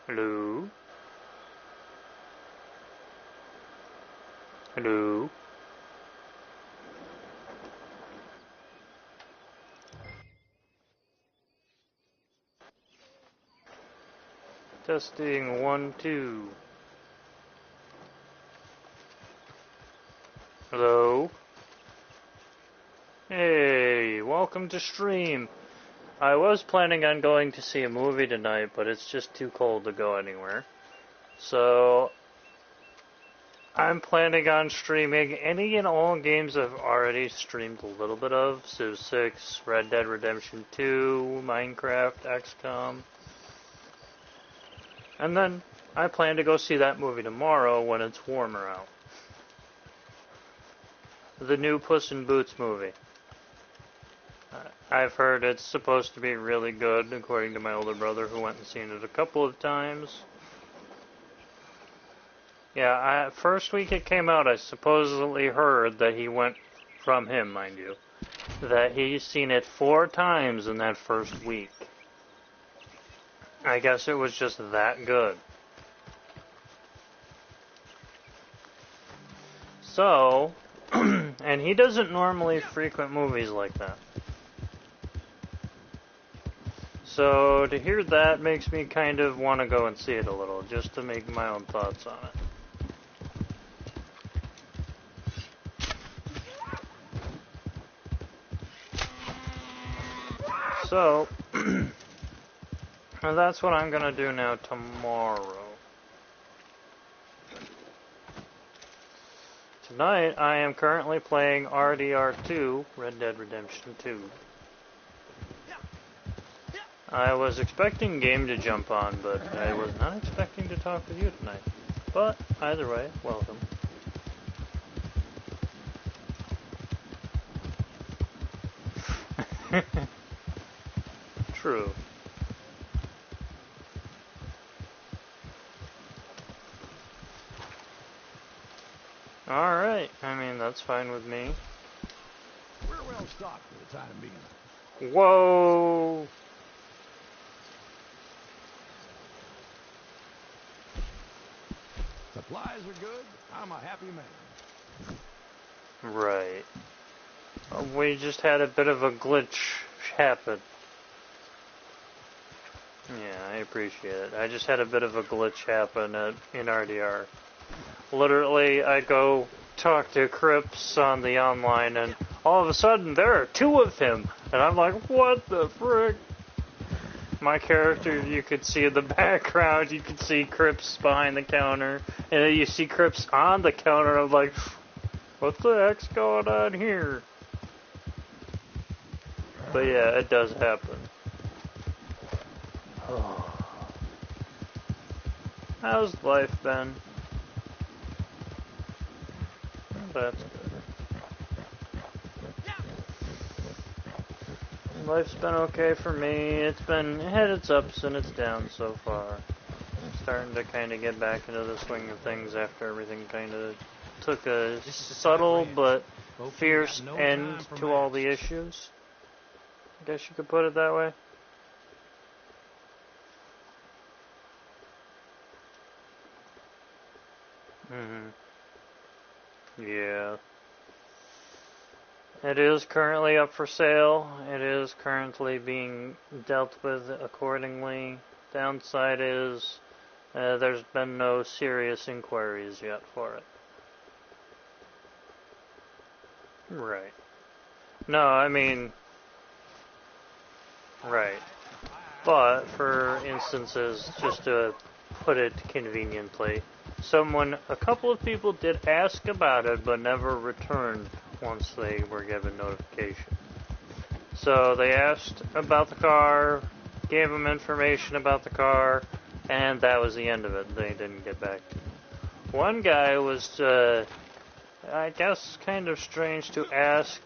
Hello? Hello? Testing 1, 2. Hello? Hey, welcome to stream. I was planning on going to see a movie tonight, but it's just too cold to go anywhere. So, I'm planning on streaming any and all games I've already streamed a little bit of. Civ 6, Red Dead Redemption 2, Minecraft, XCOM. And then, I plan to go see that movie tomorrow when it's warmer out. The new Puss in Boots movie. I've heard it's supposed to be really good, according to my older brother, who went and seen it a couple of times. Yeah, first week it came out, I supposedly heard that he went, from him, mind you, that he's seen it 4 times in that first week. I guess it was just that good. So, and he doesn't normally frequent movies like that. So, to hear that makes me kind of want to go and see it a little, just to make my own thoughts on it. So, that's what I'm gonna do now tomorrow. Tonight, I am currently playing rdr2, Red Dead Redemption 2. I was expecting Game to jump on, but I was not expecting to talk with you tonight. But, either way, welcome. True. Alright, I mean, that's fine with me. We're well stocked for the time being. Whoa! Supplies are good. I'm a happy man. Right. We just had a bit of a glitch happen. Yeah, I appreciate it. I just had a bit of a glitch happen in RDR. Literally, I go talk to Crips on the online, and all of a sudden, there are 2 of him. And I'm like, what the frick? My character, you could see in the background, you could see Crips behind the counter, and then you see Crips on the counter, and I'm like, what the heck's going on here? But yeah, it does happen. How's life been? That's good. Life's been okay for me. It had its ups and its downs so far. I'm starting to kind of get back into the swing of things after everything kind of took a subtle but fierce end to all the issues. I guess you could put it that way. Yeah. It is currently up for sale. It is currently being dealt with accordingly. Downside is there's been no serious inquiries yet for it. Right. No, I mean... Right. But, for instances, just to put it conveniently, a couple of people did ask about it, but never returned once they were given notification. So they asked about the car, gave them information about the car, and that was the end of it. They didn't get back to me. One guy was, I guess, kind of strange to ask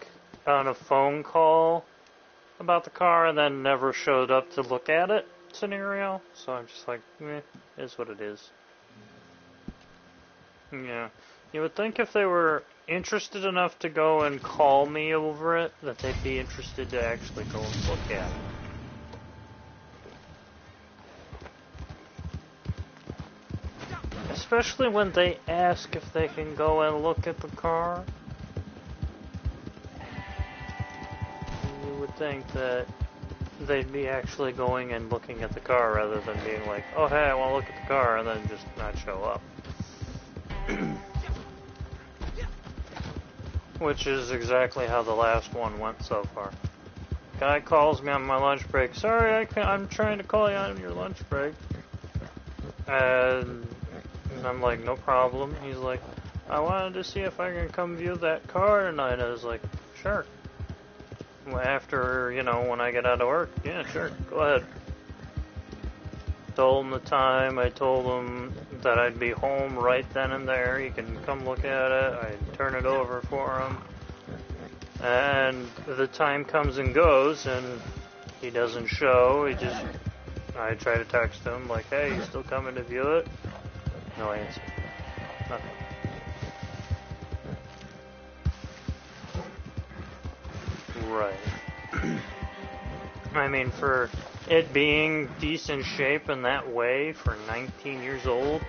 on a phone call about the car and then never showed up to look at it scenario. So I'm just like, is what it is. Yeah. You would think if they were interested enough to go and call me over it, that they'd be interested to actually go and look at it. Especially when they ask if they can go and look at the car. You would think that they'd be actually going and looking at the car rather than being like, oh hey, I want to look at the car, and then just not show up. Which is exactly how the last one went so far. Guy calls me on my lunch break. Sorry, I'm trying to call you on your lunch break. And I'm like, no problem. He's like, I wanted to see if I can come view that car tonight. I was like, sure. After, when I get out of work, yeah, sure, go ahead. Told him the time. I told him that I'd be home right then and there. He can come look at it. I'd turn it over for him. And the time comes and goes, and he doesn't show. I try to text him, like, hey, you still coming to view it? No answer. Nothing. Right. I mean, for it being decent shape in that way for 19 years old,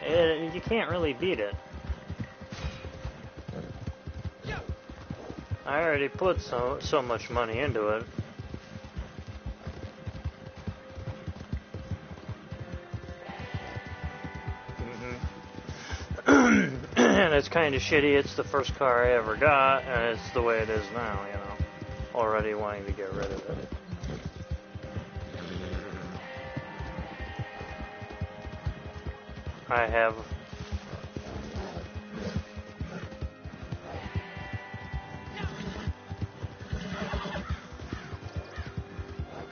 you can't really beat it. I already put so much money into it. And it's kind of shitty. It's the first car I ever got, and it's the way it is now, Already wanting to get rid of it.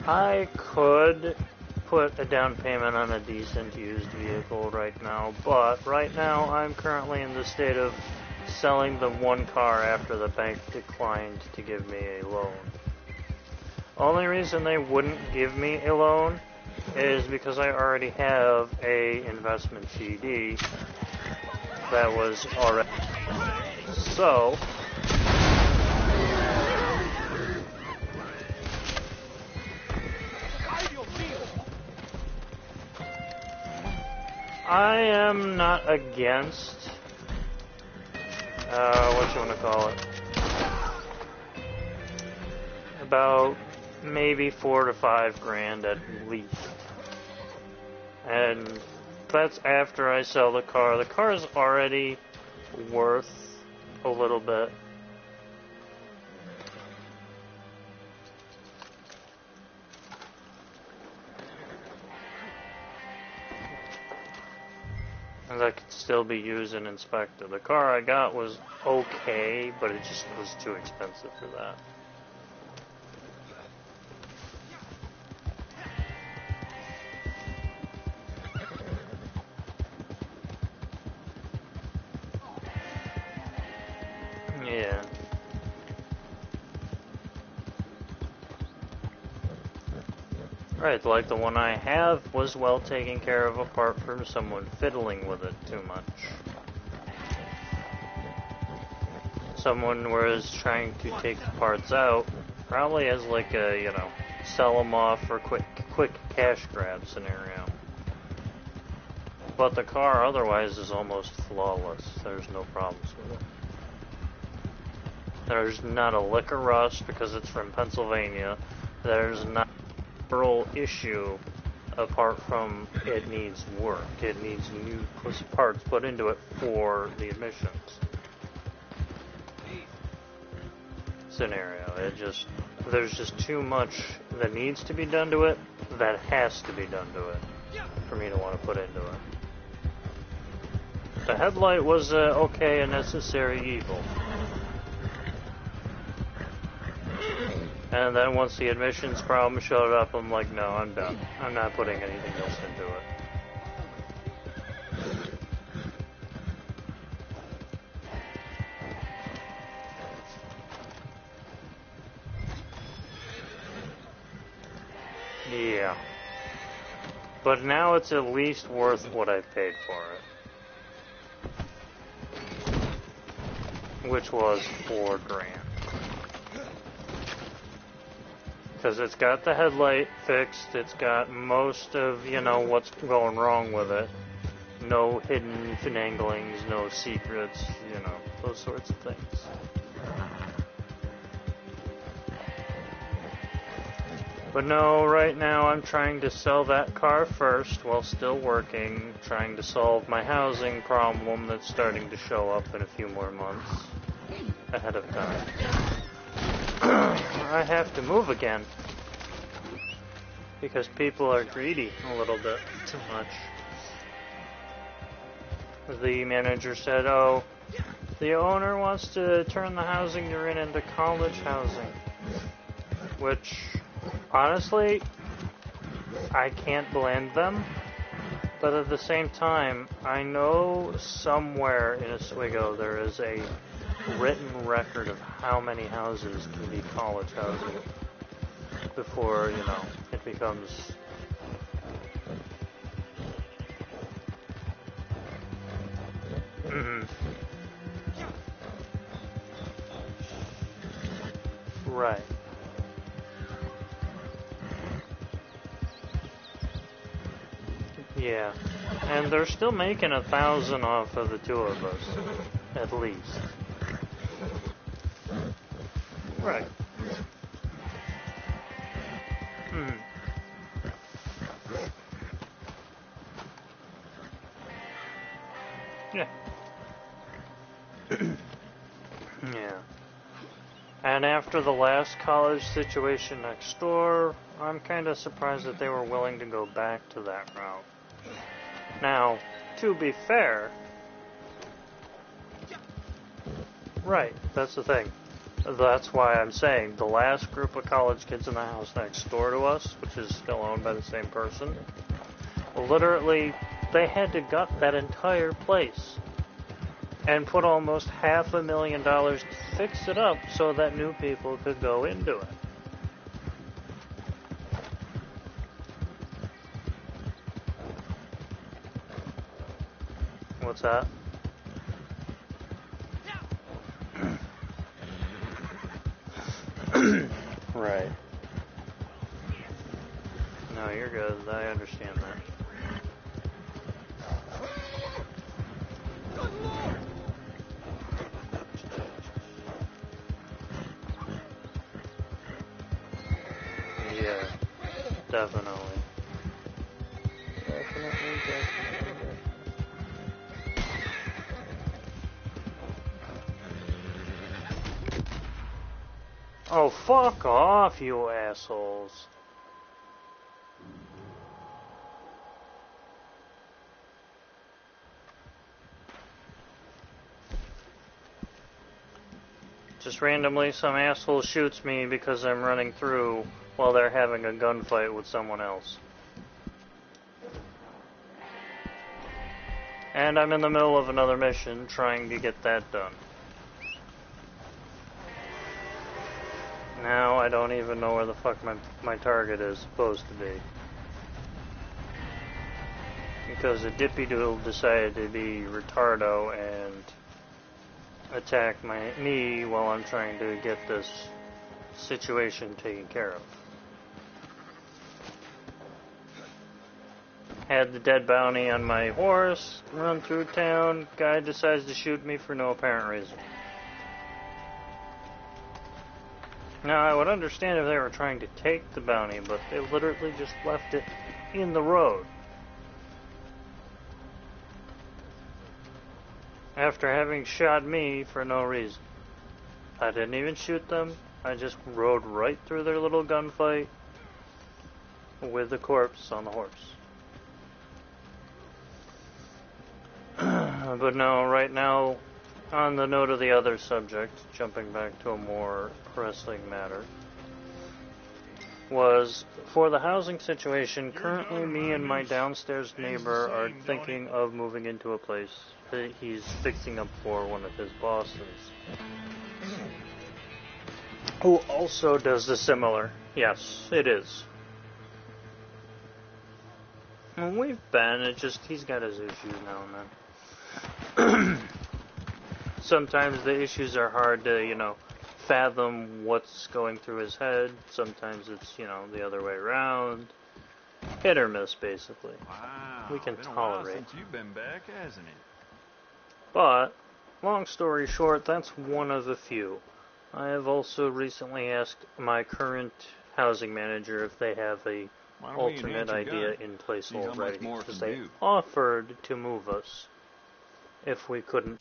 I could put a down payment on a decent used vehicle right now, but right now I'm currently in the state of selling the one car after the bank declined to give me a loan. Only reason they wouldn't give me a loan is because I already have a investment CD that was already. So I am not against what you want to call it, about maybe $4,000 to $5,000 at least. And that's after I sell the car. The car is already worth a little bit. And that could still be used and inspected. The car I got was okay, but it just was too expensive for that. Yeah. Right, like the one I have was well taken care of apart from someone fiddling with it too much. Someone was trying to take the parts out, probably as like a, sell them off for quick cash grab scenario. But the car otherwise is almost flawless. There's no problems with it. There's not a lick of rust because it's from Pennsylvania. There's not a real issue apart from it needs work. It needs new parts put into it for the emissions scenario. There's just too much that needs to be done to it that has to be done to it for me to want to put into it. The headlight was okay, a necessary evil. And then once the admissions problem showed up, I'm like, no, I'm done. I'm not putting anything else into it. Yeah. But now it's at least worth what I paid for it. Which was $4,000. Because it's got the headlight fixed, it's got most of, what's going wrong with it. No hidden finanglings, no secrets, you know, those sorts of things. But no, right now I'm trying to sell that car first while still working, trying to solve my housing problem that's starting to show up in a few more months ahead of time. I have to move again because people are greedy a little bit too much. The manager said, oh, the owner wants to turn the housing you're in into college housing, which, honestly, I can't blame them, but at the same time, I know somewhere in Oswego there is a written record of how many houses can be college housing before, you know, it becomes... Right. Yeah. And they're still making 1,000 off of the two of us. At least. Right. Yeah. Yeah. And after the last college situation next door, I'm kind of surprised that they were willing to go back to that route. Now, to be fair... Right, that's the thing. That's why I'm saying the last group of college kids in the house next door to us, which is still owned by the same person, literally, they had to gut that entire place and put almost $500,000 to fix it up so that new people could go into it. What's that? Right. No, you're good. I understand that. Yeah, definitely. Definitely. Oh, fuck off, you assholes. Just randomly, some asshole shoots me because I'm running through while they're having a gunfight with someone else. And I'm in the middle of another mission trying to get that done. Now I don't even know where the fuck my target is supposed to be. Because a dippy doodle decided to be retardo and attack me while I'm trying to get this situation taken care of. Had the dead bounty on my horse, run through town, guy decides to shoot me for no apparent reason. Now, I would understand if they were trying to take the bounty, but they literally just left it in the road. After having shot me for no reason. I didn't even shoot them, I just rode right through their little gunfight with the corpse on the horse. But no, right now, on the note of the other subject, jumping back to a more wrestling matter, was for the housing situation, currently me and my downstairs neighbor are thinking of moving into a place that he's fixing up for one of his bosses, who also does the similar. Yes, it is. Well, we've been, it's just he's got his issues now and then. Sometimes the issues are hard to, you know, fathom what's going through his head. Sometimes it's, you know, the other way around. hit or miss, basically. Wow. We can been a while tolerate. since you've been back, hasn't it? But, long story short, that's one of a few. I have also recently asked my current housing manager if they have a alternate idea in place already, because they offered to move us if we couldn't.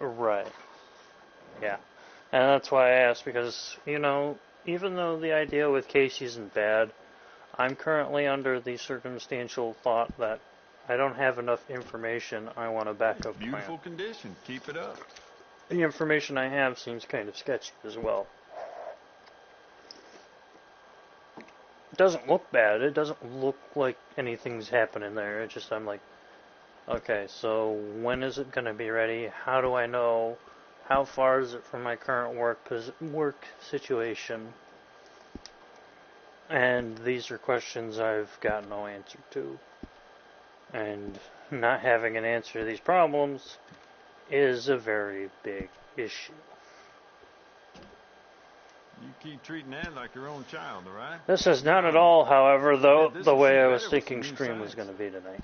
Right. Yeah. And that's why I asked, because, you know, even though the idea with Casey isn't bad, I'm currently under the circumstantial thought that I don't have enough information. I want a backup plan. Beautiful condition. Keep it up. The information I have seems kind of sketchy as well. It doesn't look bad. It doesn't look like anything's happening there. It's just I'm like, okay, so when is it going to be ready? How do I know? How far is it from my current work situation? And these are questions I've got no answer to. And not having an answer to these problems is a very big issue. You keep treating that like your own child, all right? This is not at all, however, though, the way I was thinking stream was going to be tonight.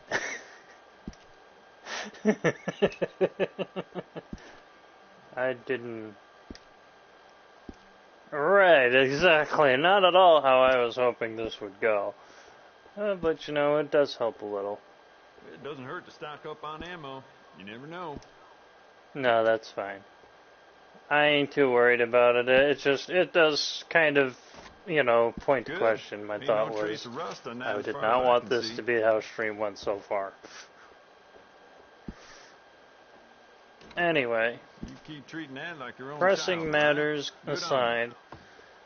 I didn't... Right, exactly. Not at all how I was hoping this would go. But, you know, it does help a little. It doesn't hurt to stock up on ammo. You never know. No, that's fine. I ain't too worried about it. It does kind of, you know, point to question. My thought was, I did not want this to be how stream went so far. Anyway, you keep treating that like your own pressing child, matters right? aside,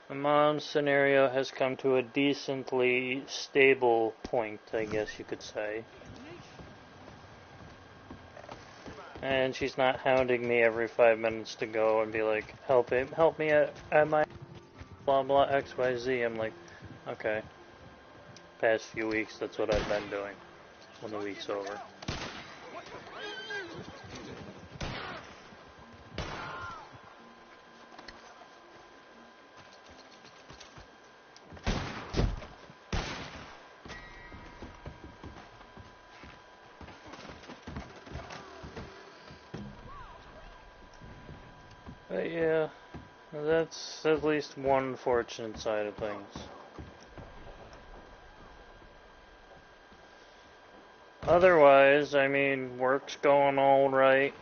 the mom's scenario has come to a decently stable point, I guess you could say. And she's not hounding me every 5 minutes to go and be like, help me at my blah blah XYZ. I'm like, okay. Past few weeks, that's what I've been doing when the week's over. But yeah, that's at least one fortunate side of things. Otherwise, I mean, work's going all right.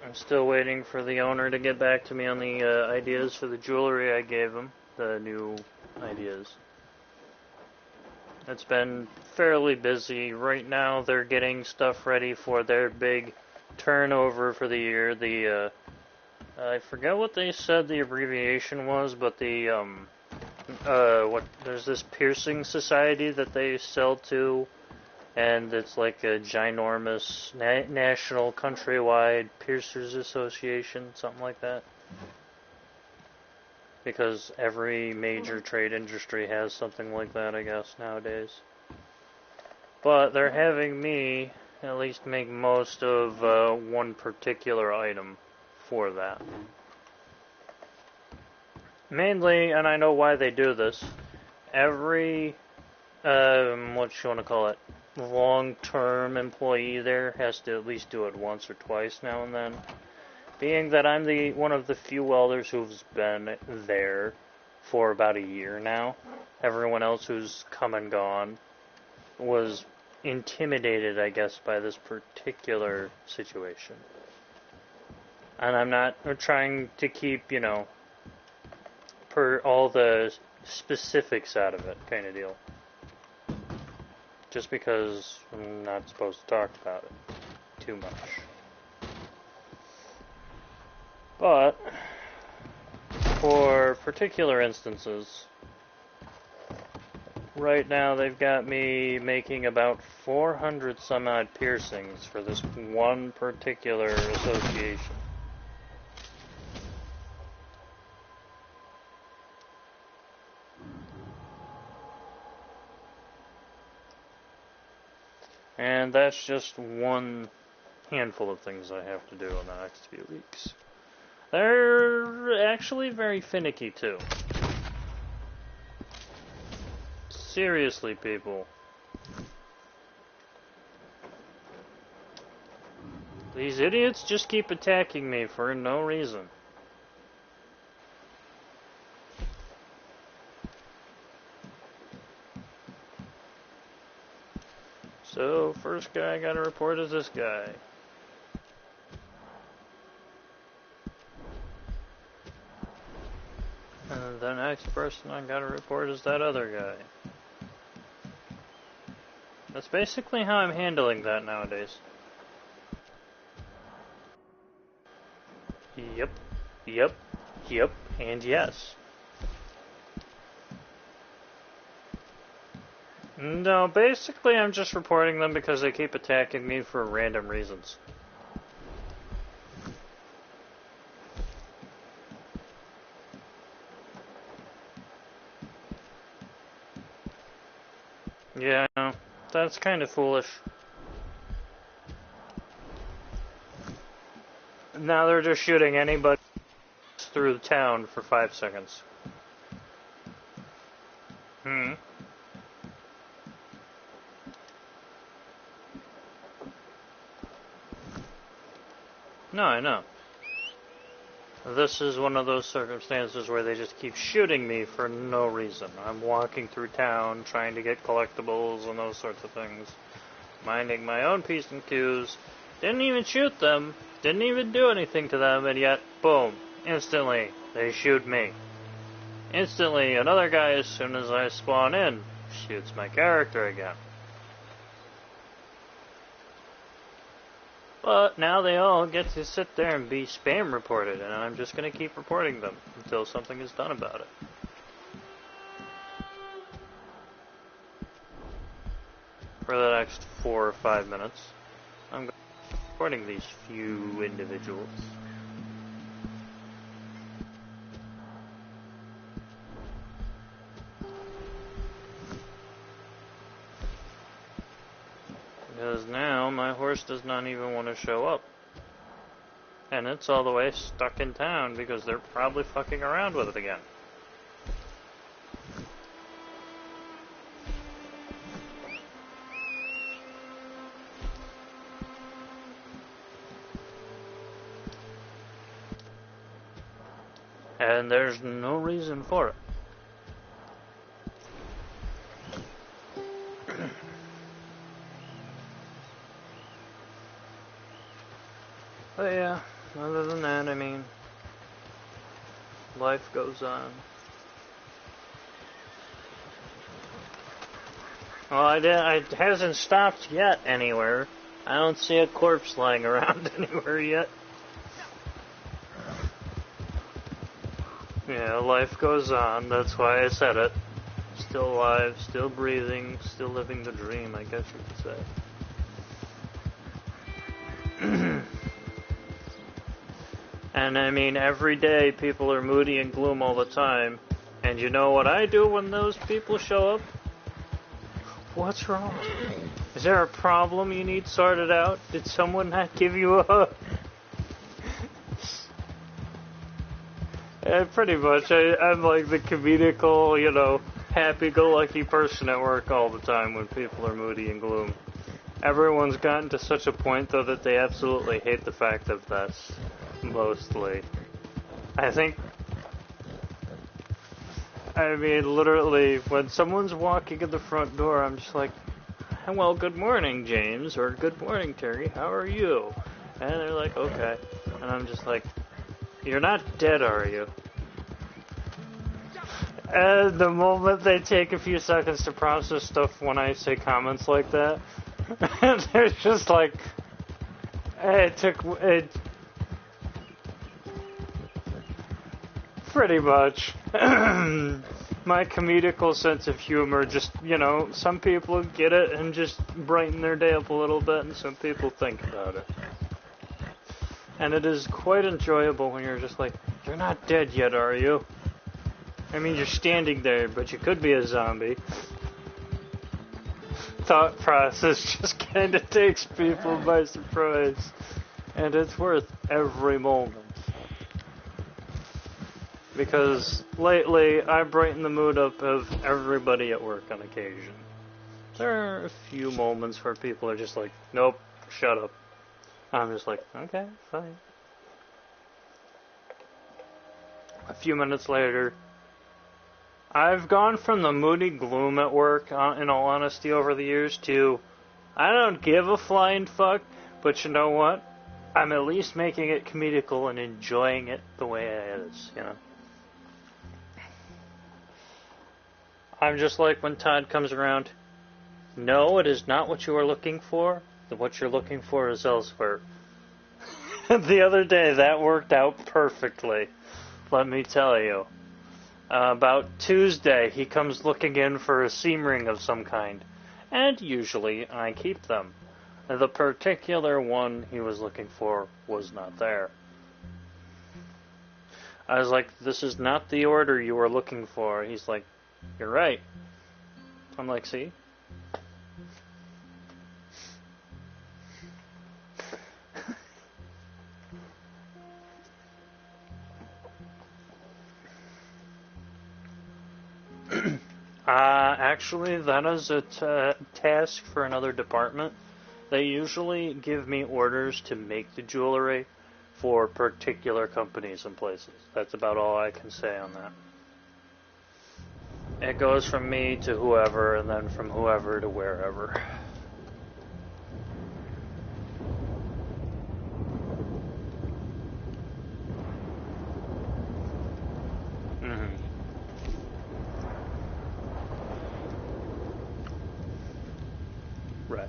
I'm still waiting for the owner to get back to me on the ideas for the jewelry I gave him, the new ideas. It's been fairly busy. Right now, they're getting stuff ready for their big turnover for the year. I forget what they said the abbreviation was, but there's this piercing society that they sell to, and it's like a ginormous national countrywide piercers association, something like that. Because every major trade industry has something like that, I guess, nowadays. But they're having me at least make most of one particular item for that. Mainly, and I know why they do this, every, what you want to call it, long-term employee there has to at least do it once or twice now and then. Being that I'm one of the few welders who's been there for about a year now, everyone else who's come and gone was intimidated, I guess, by this particular situation. And I'm not trying to keep, you know, all the specifics out of it, kind of deal. Just because I'm not supposed to talk about it too much. But, for particular instances, right now they've got me making about 400 some odd piercings for this one particular association. And that's just one, handful of things I have to do in the next few weeks. They're actually very finicky, too. Seriously, people. These idiots just keep attacking me for no reason. So, first guy I gotta report is this guy. And the next person I gotta report is that other guy. That's basically how I'm handling that nowadays. Yep, and yes. No, basically I'm just reporting them because they keep attacking me for random reasons. Yeah, I know. That's kind of foolish. Now they're just shooting anybody through the town for 5 seconds. No, I know. This is one of those circumstances where they just keep shooting me for no reason. I'm walking through town trying to get collectibles and those sorts of things. Minding my own P's and Q's. Didn't even shoot them. Didn't even do anything to them, and yet, boom, instantly, they shoot me. Instantly, another guy, as soon as I spawn in, shoots my character again. But now they all get to sit there and be spam reported, and I'm just going to keep reporting them until something is done about it. For the next 4 or 5 minutes, I'm reporting these few individuals. Because now my horse does not even want to show up. And it's all the way stuck in town because they're probably fucking around with it again. And there's no reason for it. But yeah, other than that, I mean, life goes on. Well, it hasn't stopped yet anywhere. I don't see a corpse lying around anywhere yet. Yeah, life goes on, that's why I said it. Still alive, still breathing, still living the dream, I guess you could say. And I mean, every day people are moody and gloom all the time. And you know what I do when those people show up? What's wrong? Is there a problem you need sorted out? Did someone not give you a... pretty much. I'm like the comedical, you know, happy-go-lucky person at work all the time when people are moody and gloom. Everyone's gotten to such a point, though, that they absolutely hate the fact of this. Mostly. I think... I mean, literally, when someone's walking in the front door, I'm just like, well, good morning, James, or good morning, Terry, how are you? And they're like, okay. And I'm just like, you're not dead, are you? And the moment they take a few seconds to process stuff when I say comments like that, they're just like, pretty much. My comedical sense of humor just, you know, some people get it and just brighten their day up a little bit, and some people think about it. And it is quite enjoyable when you're just like, you're not dead yet, are you? I mean, you're standing there, but you could be a zombie. thought process just kind of takes people by surprise. And it's worth every moment. Because lately, I brighten the mood up of everybody at work on occasion. There are a few moments where people are just like, nope, shut up. I'm just like, okay, fine. A few minutes later, I've gone from the moody gloom at work, in all honesty, over the years, to I don't give a flying fuck, but you know what? I'm at least making it comedical and enjoying it the way it is, you know? I'm just like when Todd comes around, no, it is not what you are looking for. What you're looking for is elsewhere. The other day, that worked out perfectly, let me tell you. About Tuesday, he comes looking in for a seam ring of some kind, and usually I keep them. The particular one he was looking for was not there. I was like, this is not the order you were looking for. He's like, you're right. I'm like, see? Actually, that is a task for another department. They usually give me orders to make the jewelry for particular companies and places. That's about all I can say on that. It goes from me to whoever, and then from whoever to wherever. Right.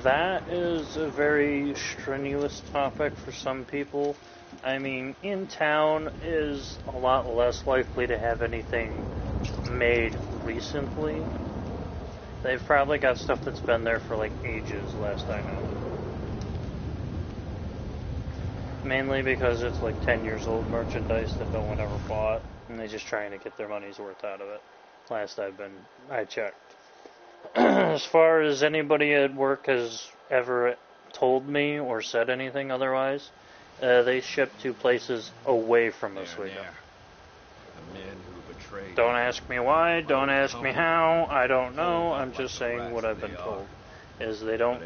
That is a very strenuous topic for some people. I mean, in town is a lot less likely to have anything made recently. They've probably got stuff that's been there for like ages, last I know. Mainly because it's like 10 years old merchandise that no one ever bought, and they're just trying to get their money's worth out of it. Last I checked. As far as anybody at work has ever told me or said anything otherwise, they ship to places away from Oswego. The men who betrayed. Don't ask me why, don't ask me how, I don't know, I'm just saying what I've been told. Is they don't,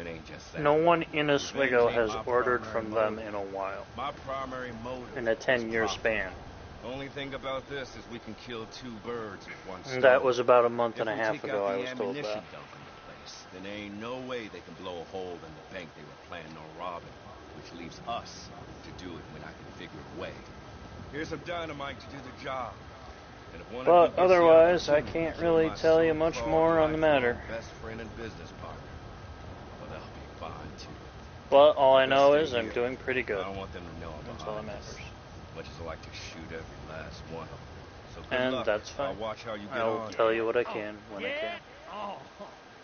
no one in Oswego has ordered from them in a while. My primary motive in a 10-year span. The only thing about this is we can kill two birds with one stone. And that was about a month and a half ago I was told that. Then there ain't no way they can blow a hole in the bank they were planning on robbing, which leaves us to do it when I can figure a way. Here's some dynamite to do the job. And if one but otherwise, I can't really tell you much more on the matter. Best friend and business partner. Well, that'll be fine too. But all I know is I'm doing pretty good. I don't want them to know that's all that matters. Much as I like to shoot every last one of them. So good and luck. That's fine. I'll watch how you get I'll on. tell you what I can when I can. Oh,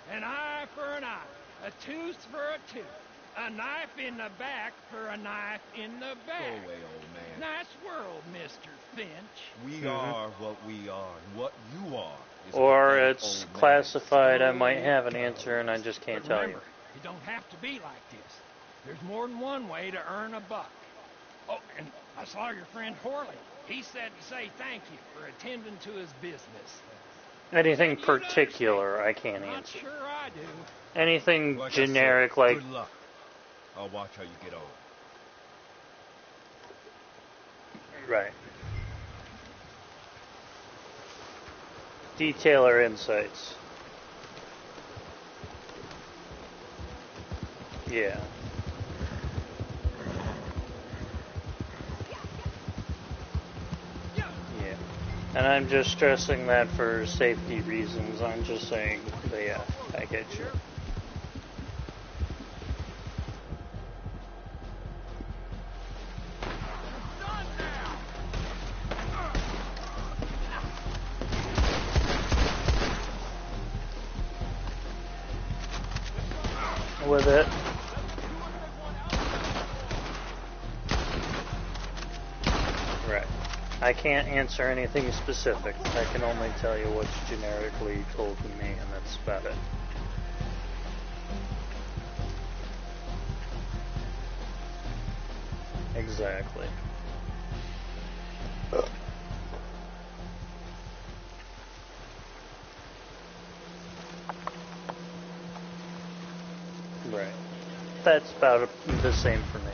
an eye for an eye, a tooth for a tooth, a knife in the back for a knife in the back. Go away, old man. Nice world, Mr. Finch. We are what we are, and what you are is or a it's old classified. man. I might have an answer, and I just can't tell you. You don't have to be like this. There's more than one way to earn a buck. Oh, and I saw your friend Horley. He said to say thank you for attending to his business. Anything particular, I can't Not answer. sure I do. Anything Like generic, I said, like good luck. I'll watch how you get on. right. Detailer insights. Yeah. Yeah. And I'm just stressing that for safety reasons. I'm just saying, but yeah, I get you. With it. I can't answer anything specific. I can only tell you what's generically told to me, and that's about it. Exactly. Right. That's about the same for me.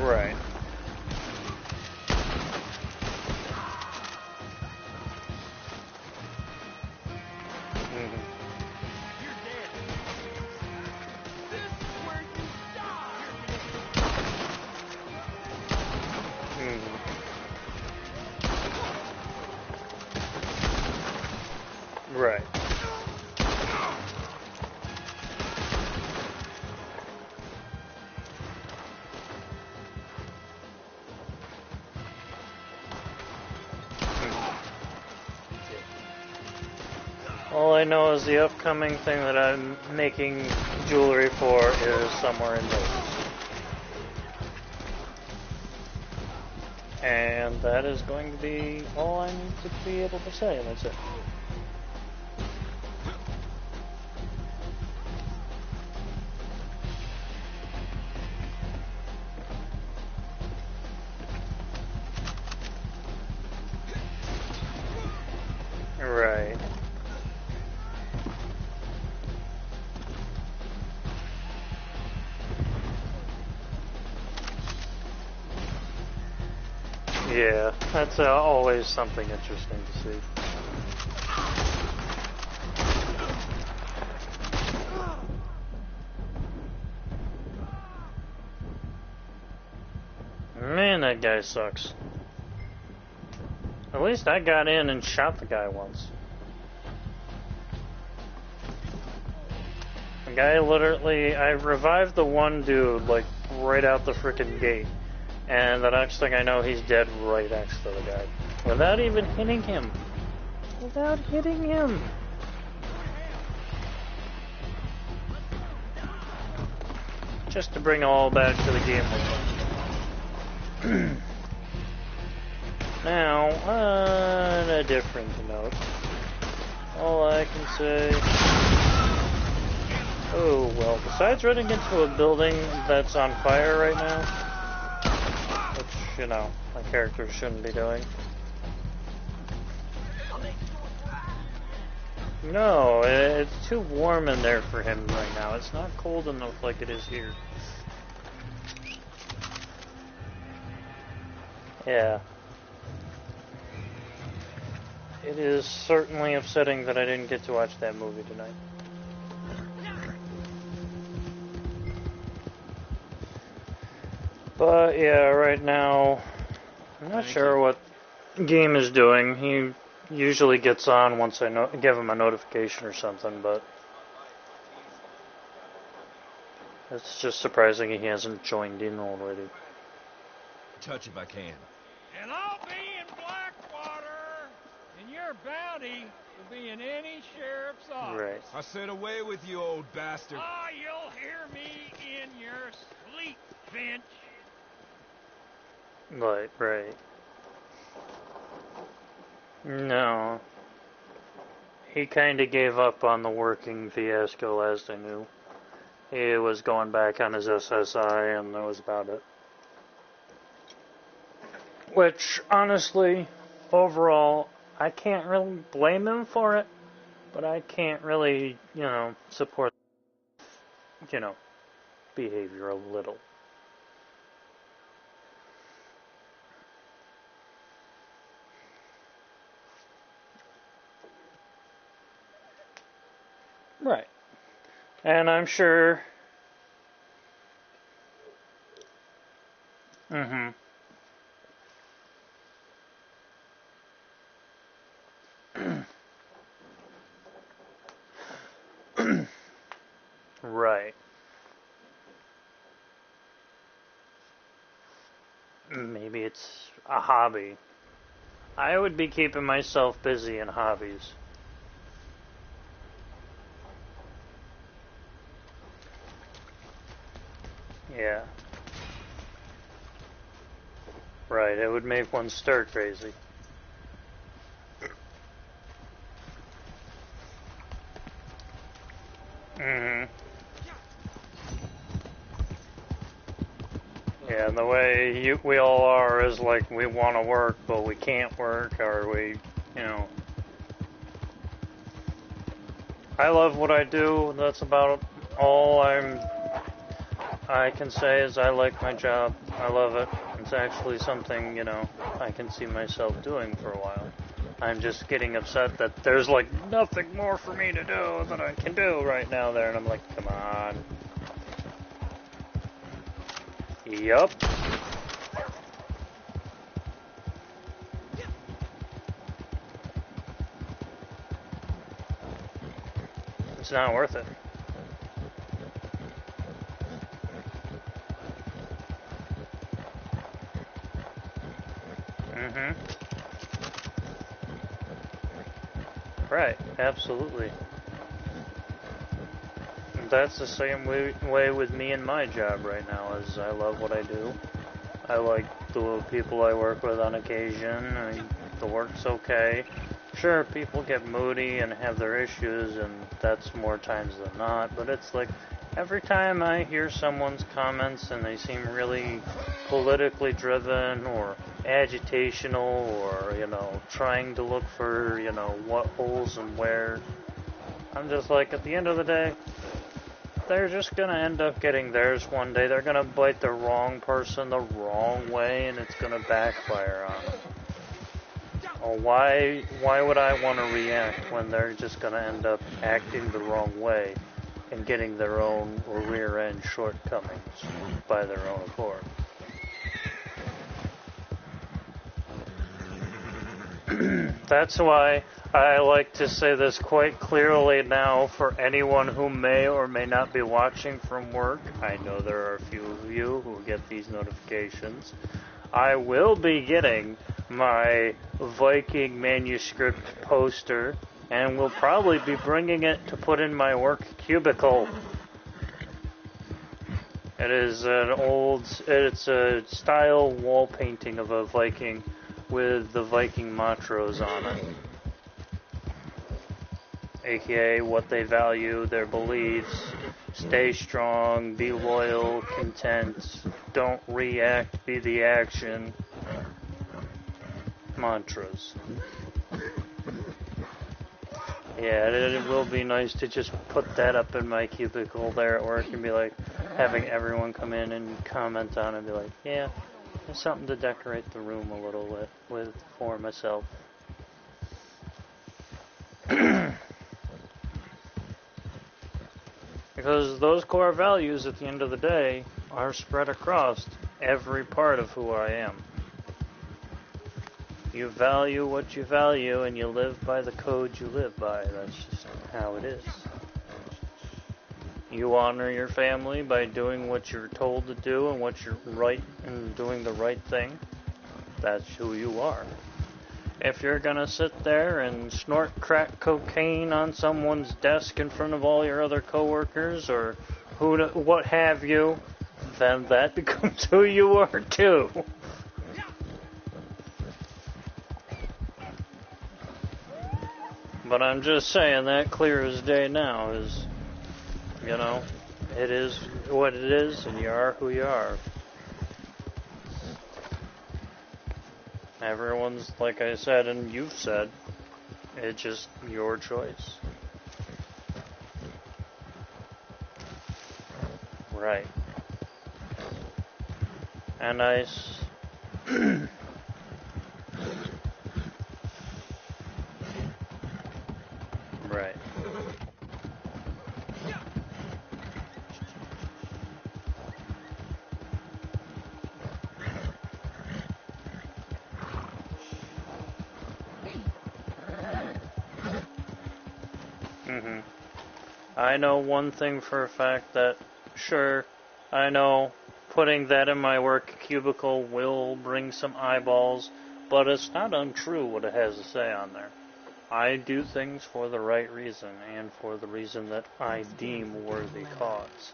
Right. Right. All I know is the upcoming thing that I'm making jewelry for is somewhere in Vegas. And that is going to be all I need to be able to say, and that's it. Right. Yeah, that's always something interesting to see. Man, that guy sucks. At least I got in and shot the guy once. The guy literally, I revived the one dude, like, right out the frickin' gate. And the next thing I know, he's dead right next to the guy. Without even hitting him. Without hitting him. Just to bring it all back to the game. Now, on a different note, all I can say... Oh, well, besides running into a building that's on fire right now, which, you know, my character shouldn't be doing. No, it's too warm in there for him right now. It's not cold enough like it is here. Yeah. It is certainly upsetting that I didn't get to watch that movie tonight. But yeah, right now, I'm not sure what Game is doing. He usually gets on once I give him a notification or something, but it's just surprising he hasn't joined in already. Touch if I can. And I'll be in Blackwater, and your bounty will be in any sheriff's office. Right. I said away with you, old bastard. Ah, you'll hear me in your sleep, Finch. Right. No. He kind of gave up on the working fiasco last I knew. He was going back on his SSI, and that was about it. Which, honestly, overall, I can't really blame him for it, but I can't really, support, behavior a little. Right. And I'm sure... Mm-hmm. Right. Maybe it's a hobby. I would be keeping myself busy in hobbies. Yeah. Right, it would make one stir crazy. Yeah, and the way we all are is like we want to work, but we can't work, or we, you know. I love what I do. That's about all I can say is I like my job. I love it. It's actually something, you know, I can see myself doing for a while. I'm just getting upset that there's like nothing more for me to do that I can do right now there, and I'm like, come on. Yup. It's not worth it. Right, absolutely. That's the same way with me and my job right now, is I love what I do. I like the people I work with on occasion. The work's okay. Sure, people get moody and have their issues, and that's more times than not, but it's like, every time I hear someone's comments and they seem really politically driven or agitational or, you know, trying to look for, you know, what holes and where, I'm just like, at the end of the day, they're just going to end up getting theirs one day. They're going to bite the wrong person the wrong way, and it's going to backfire on them. Oh, why would I want to react when they're just going to end up acting the wrong way and getting their own rear end shortcomings by their own accord? That's why I like to say this quite clearly now for anyone who may or may not be watching from work. I know there are a few of you who get these notifications. I will be getting my Viking manuscript poster, and will probably be bringing it to put in my work cubicle. It's a style wall painting of a Viking with the Viking mantras on it. AKA what they value, their beliefs, stay strong, be loyal, content, don't react, be the action. Mantras. Yeah, it will be nice to just put that up in my cubicle there at work and be like, having everyone come in and comment on it and be like, yeah, there's something to decorate the room a little with for myself. Because those core values at the end of the day are spread across every part of who I am. You value what you value, and you live by the code you live by. That's just how it is. You honor your family by doing what you're told to do and what you're right and doing the right thing. That's who you are. If you're gonna sit there and snort crack cocaine on someone's desk in front of all your other coworkers or what have you, then that becomes who you are too. But I'm just saying that clear as day now is, you know, it is what it is, and you are who you are. Everyone's, like I said, and you've said, it's just your choice. Right. And right. I know one thing for a fact that, sure, I know putting that in my work cubicle will bring some eyeballs, but it's not untrue what it has to say on there. I do things for the right reason, and for the reason that I deem worthy cause.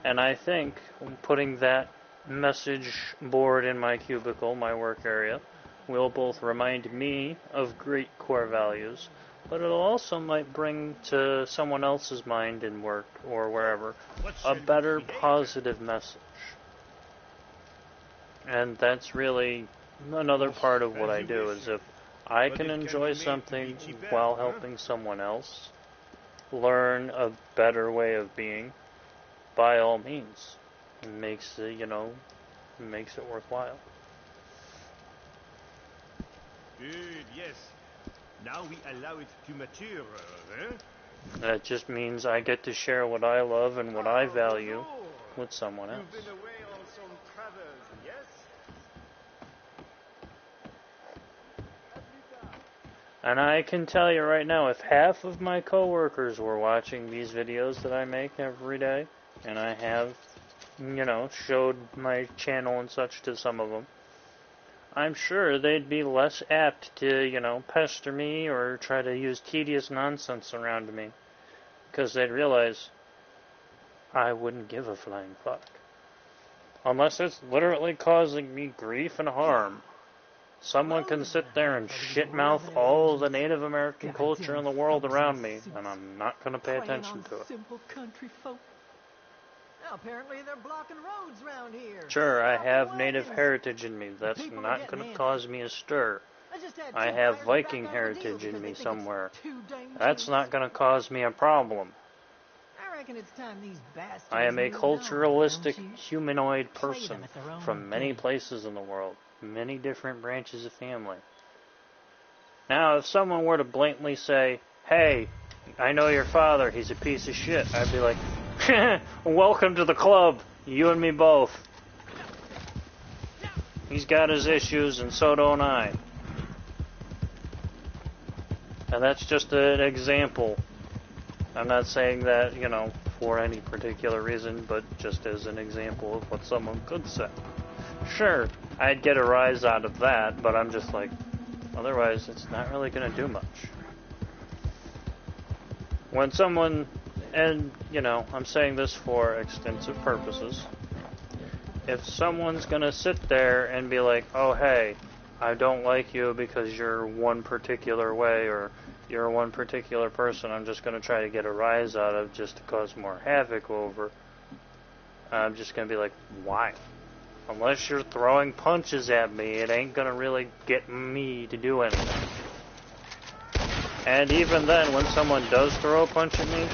And I think putting that message board in my cubicle, my work area, will both remind me of great core values, but it also might bring to someone else's mind in work or wherever a better positive message. And that's really another part of what I do, is if I can enjoy something while helping someone else learn a better way of being, by all means, it makes it, makes it worthwhile. Good, yes. Now we allow it to mature, eh? That just means I get to share what I love and what I value with someone else. You've been away on some travels, yes? And I can tell you right now, if half of my coworkers were watching these videos that I make every day, and I have, showed my channel and such to some of them, I'm sure they'd be less apt to, pester me or try to use tedious nonsense around me. Because they'd realize I wouldn't give a flying fuck. Unless it's literally causing me grief and harm. Someone can sit there and shitmouth all the Native American culture in the world around me, and I'm not going to pay attention to it. Simple country folk. Now, apparently they're blocking roads around here. Sure, I have Native heritage in me. That's not going to cause me a stir. I have Viking heritage in me somewhere. That's not going to cause me a problem. I reckon it's time these bastards I am a moved on, culturalistic don't you? humanoid Play person them at their own from many game. places in the world, many different branches of family. Now, if someone were to blatantly say, "Hey, I know your father, he's a piece of shit," I'd be like, "Welcome to the club, you and me both. He's got his issues, and so don't I." And that's just an example. I'm not saying that, for any particular reason, but just as an example of what someone could say. Sure, I'd get a rise out of that, but I'm just like, otherwise it's not really going to do much. When someone, and, I'm saying this for extensive purposes, if someone's going to sit there and be like, "Oh, hey, I don't like you because you're one particular way, or you're one particular person I'm just going to try to get a rise out of just to cause more havoc over," I'm just going to be like, why? Unless you're throwing punches at me, it ain't going to really get me to do anything. And even then, when someone does throw a punch at me,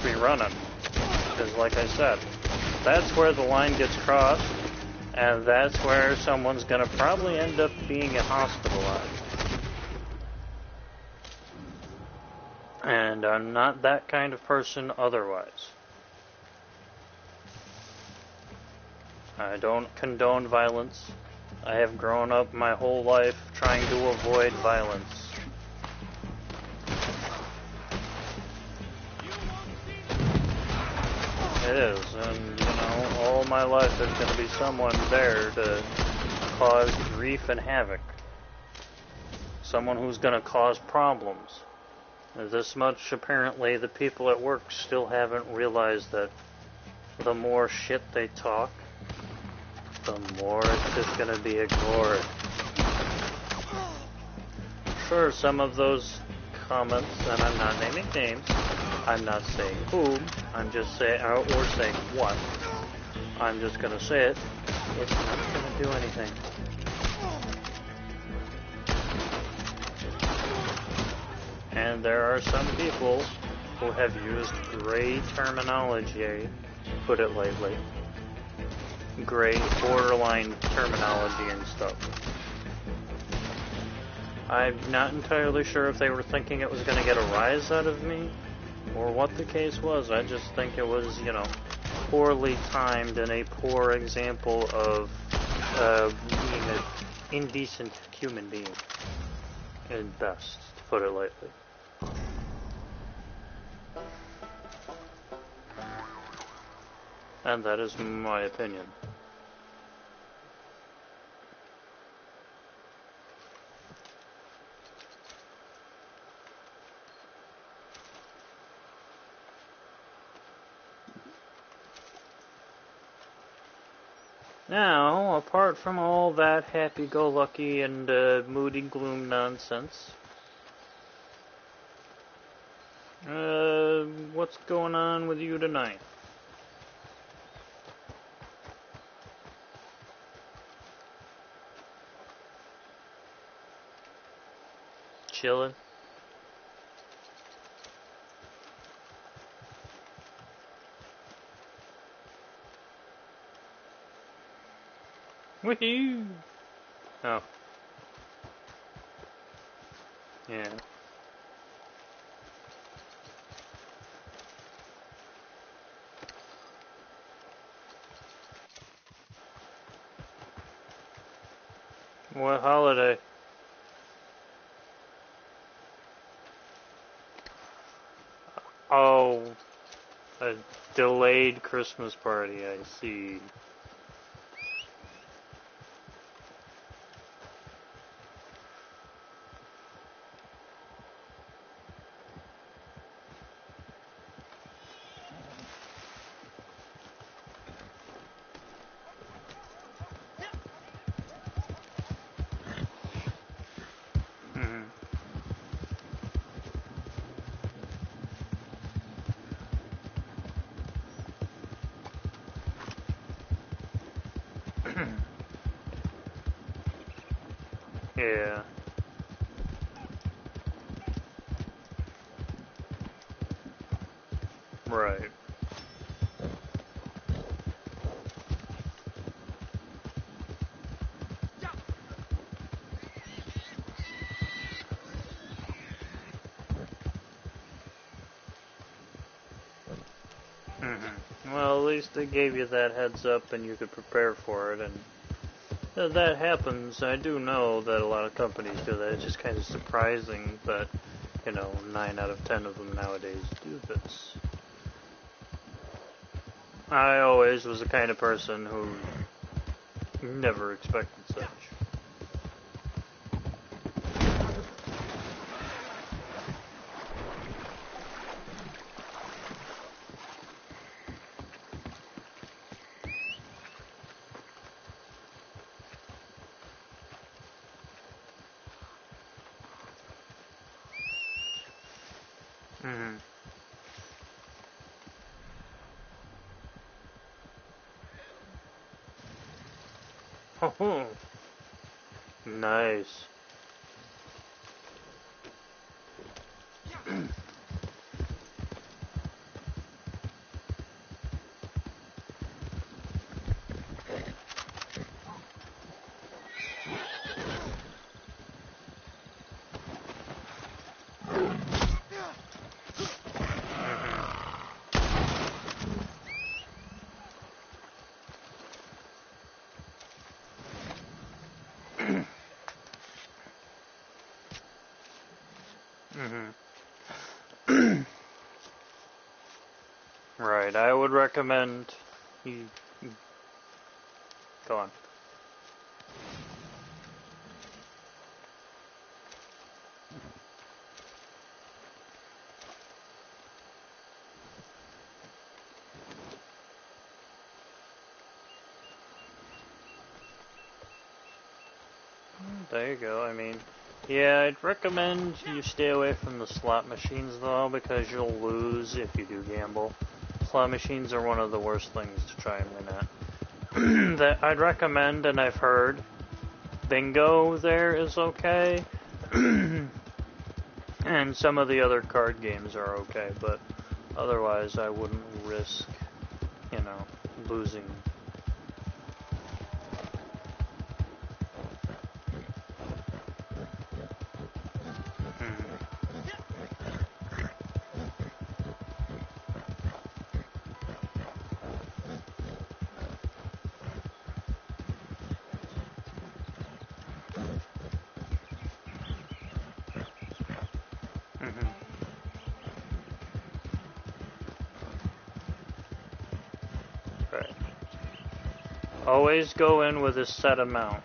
be running. Because like I said, that's where the line gets crossed, and that's where someone's going to probably end up being hospitalized. And I'm not that kind of person otherwise. I don't condone violence. I have grown up my whole life trying to avoid violence. It is, and all my life there's going to be someone there to cause grief and havoc. Someone who's going to cause problems. This much, apparently, the people at work still haven't realized that the more shit they talk, the more it's just going to be ignored. Sure, some of those comments, and I'm not naming names, I'm not saying whom, I'm just saying, or saying what, I'm just going to say it, it's not going to do anything. And there are some people who have used gray terminology, to put it lightly. Gray, borderline terminology and stuff. I'm not entirely sure if they were thinking it was going to get a rise out of me, or what the case was. I just think it was, poorly timed and a poor example of being an indecent human being, at best, to put it lightly. And that is my opinion. Now, apart from all that happy-go-lucky and moody gloom nonsense, what's going on with you tonight? Chilling? Woohoo! Oh. Yeah. What holiday? Oh, a delayed Christmas party, I see. Mhm. Yeah. Right. Well, at least they gave you that heads up and you could prepare for it, and that happens. I do know that a lot of companies do that. It's just kind of surprising that, 9 out of 10 of them nowadays do this. I always was the kind of person who never expected such. Mhm. Oh, nice. Right, I would recommend you go on. There you go. I mean, yeah, I'd recommend you stay away from the slot machines though, because you'll lose if you do gamble. Slot machines are one of the worst things to try and win at. That I'd recommend, and I've heard, bingo there is okay, and some of the other card games are okay, but otherwise I wouldn't risk, losing. Right. Always go in with a set amount.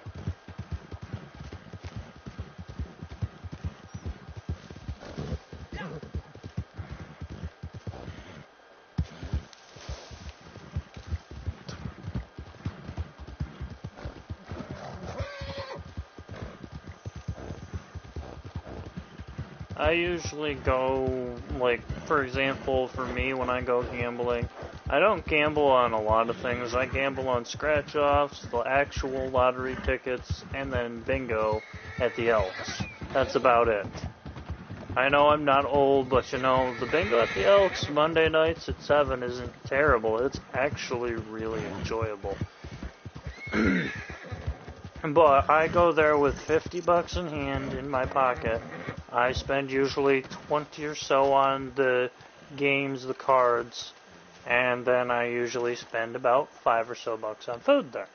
I usually go, like, for example, for me, when I go gambling, I don't gamble on a lot of things. I gamble on scratch-offs, the actual lottery tickets, and then bingo at the Elks. That's about it. I know I'm not old, but you know, the bingo at the Elks Monday nights at 7 isn't terrible. It's actually really enjoyable. But I go there with $50 in hand in my pocket. I spend usually 20 or so on the games, the cards, and then I usually spend about $5 or so on food there.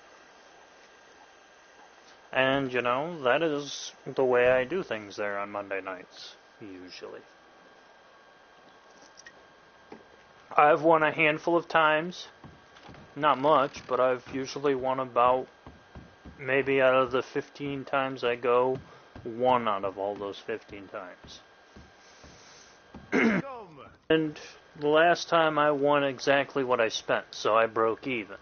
And, you know, that is the way I do things there on Monday nights, usually. I've won a handful of times. Not much, but I've usually won about, maybe out of the 15 times I go, 1 out of all those 15 times. And the last time I won exactly what I spent, so I broke even.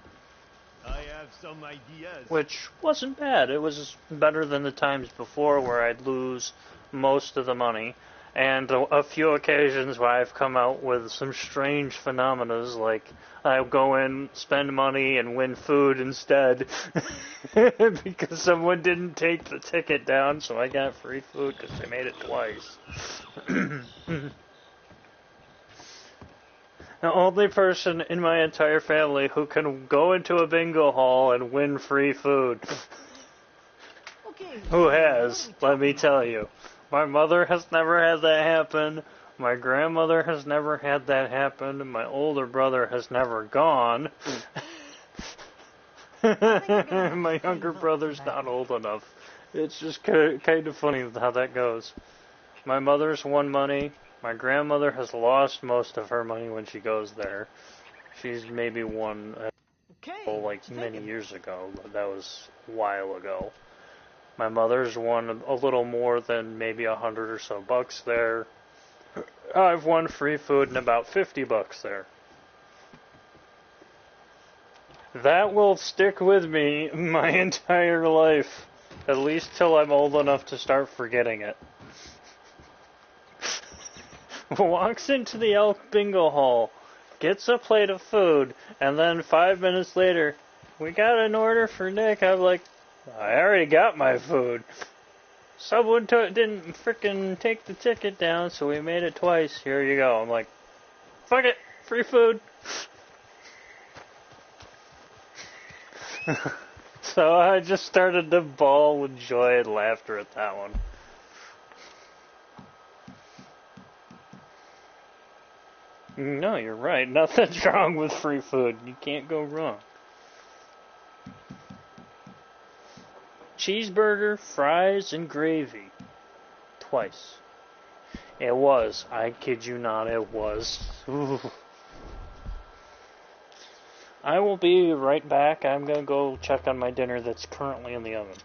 I have some ideas. Which wasn't bad. It was better than the times before where I'd lose most of the money. And a few occasions where I've come out with some strange phenomena, like I'll go in, spend money, and win food instead. Because someone didn't take the ticket down, so I got free food because they made it twice. The only person in my entire family who can go into a bingo hall and win free food. Okay. Who has, let me tell you. My mother has never had that happen. My grandmother has never had that happen. My older brother has never gone. My younger brother's not old enough. It's just kind of funny how that goes. My mother's won money. My grandmother has lost most of her money when she goes there. She's maybe won like many years ago, but that was a while ago. My mother's won a little more than maybe $100 or so there. I've won free food and about $50 there. That will stick with me my entire life, at least till I'm old enough to start forgetting it. Walks into the Elk Bingo Hall, gets a plate of food, and then 5 minutes later, we got an order for Nick. I'm like, I already got my food. Someone didn't frickin' take the ticket down, so we made it twice. Here you go. I'm like, fuck it, free food. So I just started to bawl with joy and laughter at that one. No, you're right. Nothing's wrong with free food. You can't go wrong. Cheeseburger, fries, and gravy. Twice. It was. I kid you not, it was. Ooh. I will be right back. I'm going to go check on my dinner that's currently in the oven.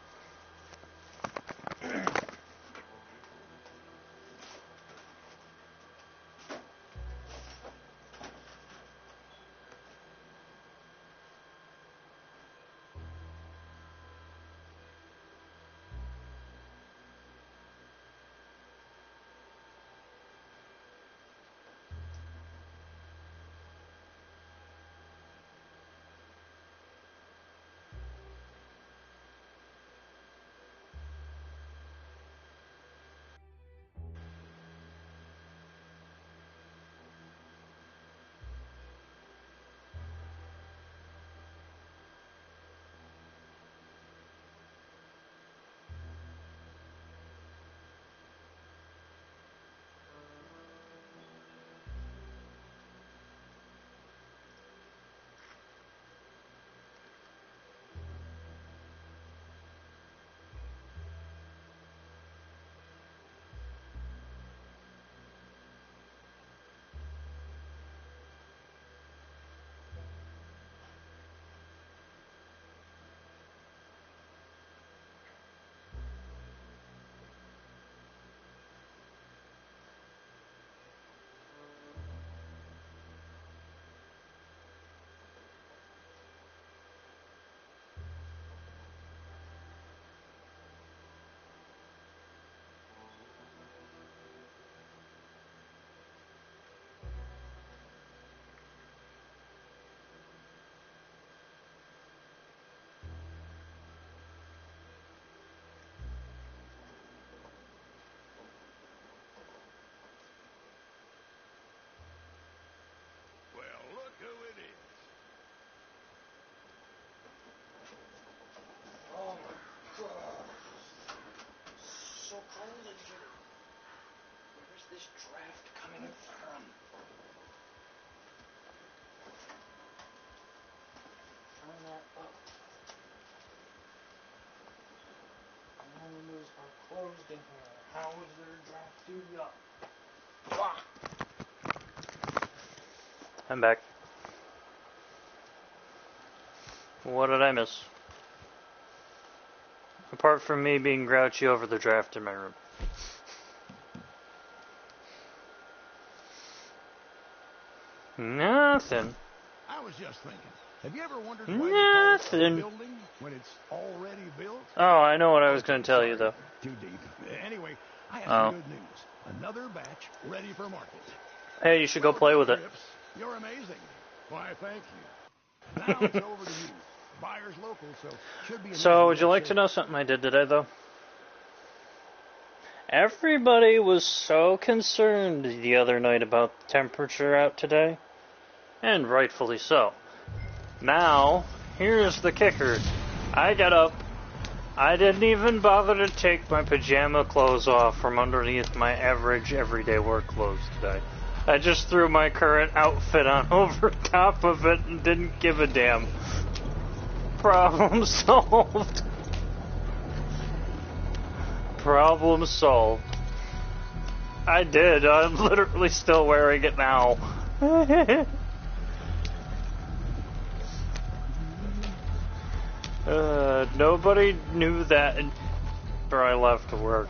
I'm back. What did I miss? Apart from me being grouchy over the draft in my room. Nothing. I was just thinking. Have you ever wondered why they call it a Nothing. building when it's already built? Oh, I know what I was going to tell you, though. Too deep. Anyway, I have some good news. Another batch ready for market. Hey, you should go play with it. You're amazing. Why, thank you. Now it's over to you. Buyer's local, so should be. So, would you like to know something I did today, though? Everybody was so concerned the other night about the temperature out today, and rightfully so. Now, here's the kicker. I got up. I didn't even bother to take my pajama clothes off from underneath my average everyday work clothes today. I just threw my current outfit on over top of it and didn't give a damn. Problem solved. Problem solved. I did. I'm literally still wearing it now. Nobody knew that after I left work.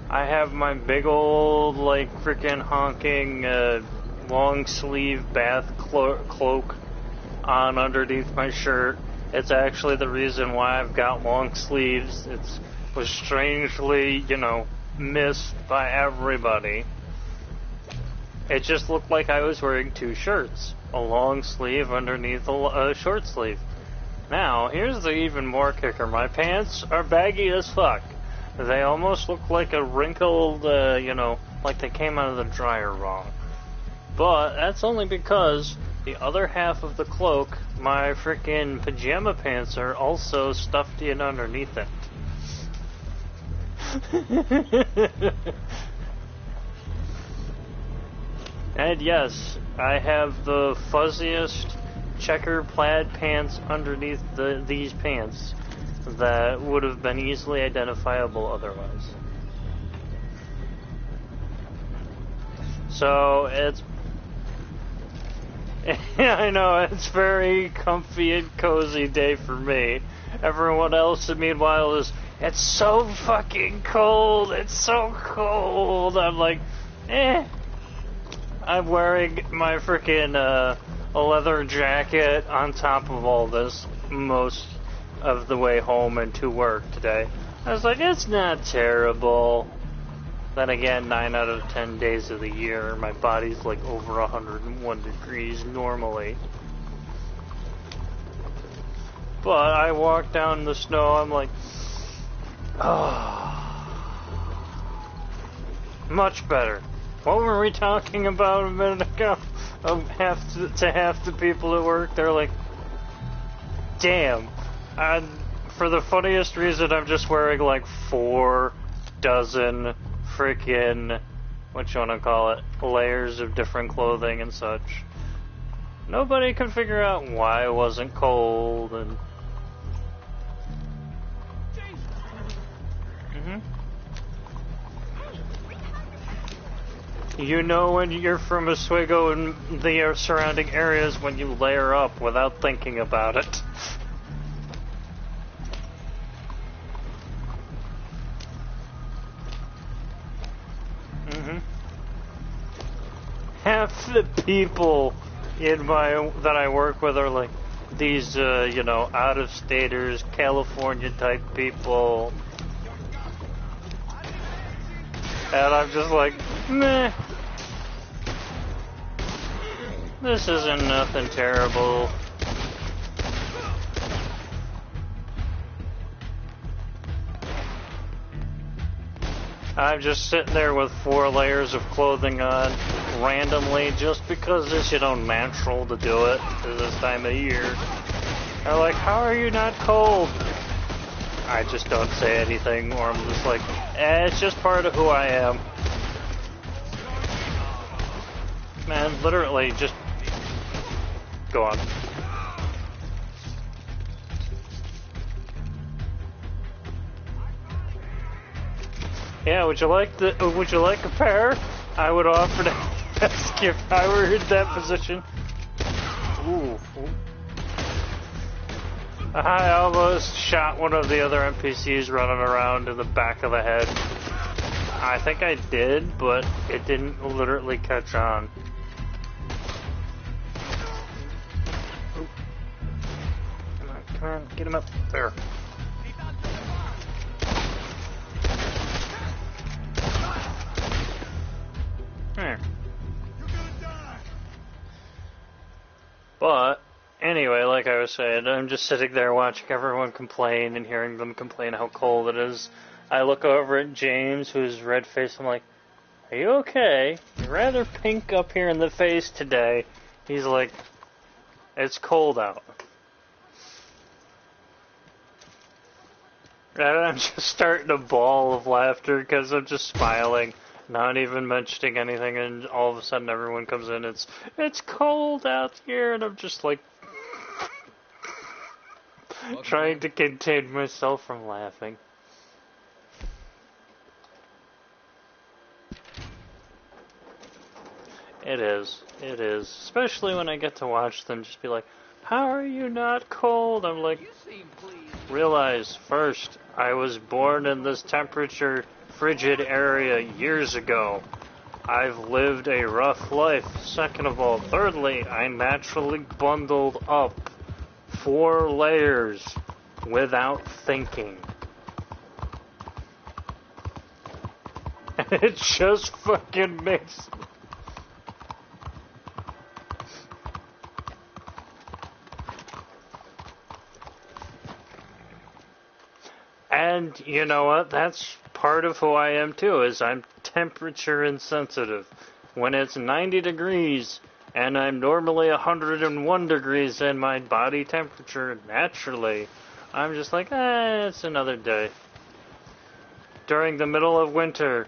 I have my big old, like, freaking honking, long sleeve bath cloak on underneath my shirt. It's actually the reason why I've got long sleeves. It was strangely, you know, missed by everybody. It just looked like I was wearing two shirts. A long sleeve underneath a short sleeve. Now, here's the even more kicker. My pants are baggy as fuck. They almost look like a wrinkled, you know, like they came out of the dryer wrong. But that's only because the other half of the cloak, my freaking pajama pants, are also stuffed in underneath it. And yes, I have the fuzziest checker plaid pants underneath these pants that would have been easily identifiable otherwise. So it's I know, it's very comfy and cozy day for me. Everyone else, meanwhile, is, it's so fucking cold, it's so cold. I'm like, I'm wearing my freaking leather jacket on top of all this most of the way home and to work today. I was like, it's not terrible. Then again, 9 out of 10 days of the year, my body's like over 101 degrees normally. But I walk down the snow, I'm like, much better. What were we talking about a minute ago? Half the people at work, they're like, damn. And for the funniest reason, I'm just wearing like 4 dozen freaking, what you wanna call it, layers of different clothing and such. Nobody could figure out why it wasn't cold and... You know when you're from Oswego and the surrounding areas when you layer up without thinking about it. Half the people in that I work with are like these, you know, out-of-staters, California type people. And I'm just like, meh. This isn't nothing terrible. I'm just sitting there with 4 layers of clothing on randomly just because it's, you know, natural to do it at this time of year. They're like, how are you not cold? I just don't say anything, or I'm just like, it's just part of who I am. Man, literally, just go on. Yeah, would you like a pair? I would offer to ask if I were in that position. Ooh. I almost shot one of the other NPCs running around in the back of the head. I think I did, but it didn't literally catch on. Come on, get him up. There. There. But, anyway, like I was saying, I'm just sitting there watching everyone complain and hearing them complain how cold it is. I look over at James, who's red-faced. I'm like, are you okay? You're rather pink up here in the face today. He's like, it's cold out. And I'm just starting to bawl of laughter because I'm just smiling, not even mentioning anything, and all of a sudden everyone comes in, it's cold out here, and I'm just like, trying to contain myself from laughing. It is, especially when I get to watch them just be like, how are you not cold? I'm like, realize first, I was born in this temperature, frigid area years ago. I've lived a rough life. Second of all, thirdly, I naturally bundled up 4 layers without thinking. It just fucking makes... And you know what? That's part of who I am too, is I'm temperature insensitive. When it's 90 degrees and I'm normally 101 degrees in my body temperature naturally, I'm just like, it's another day. During the middle of winter,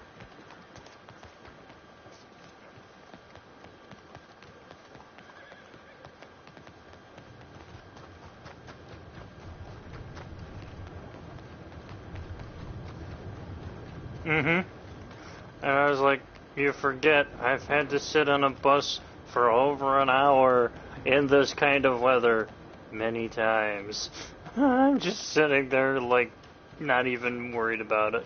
and I was like, you forget, I've had to sit on a bus for over an hour in this kind of weather many times. I'm just sitting there, like, not even worried about it.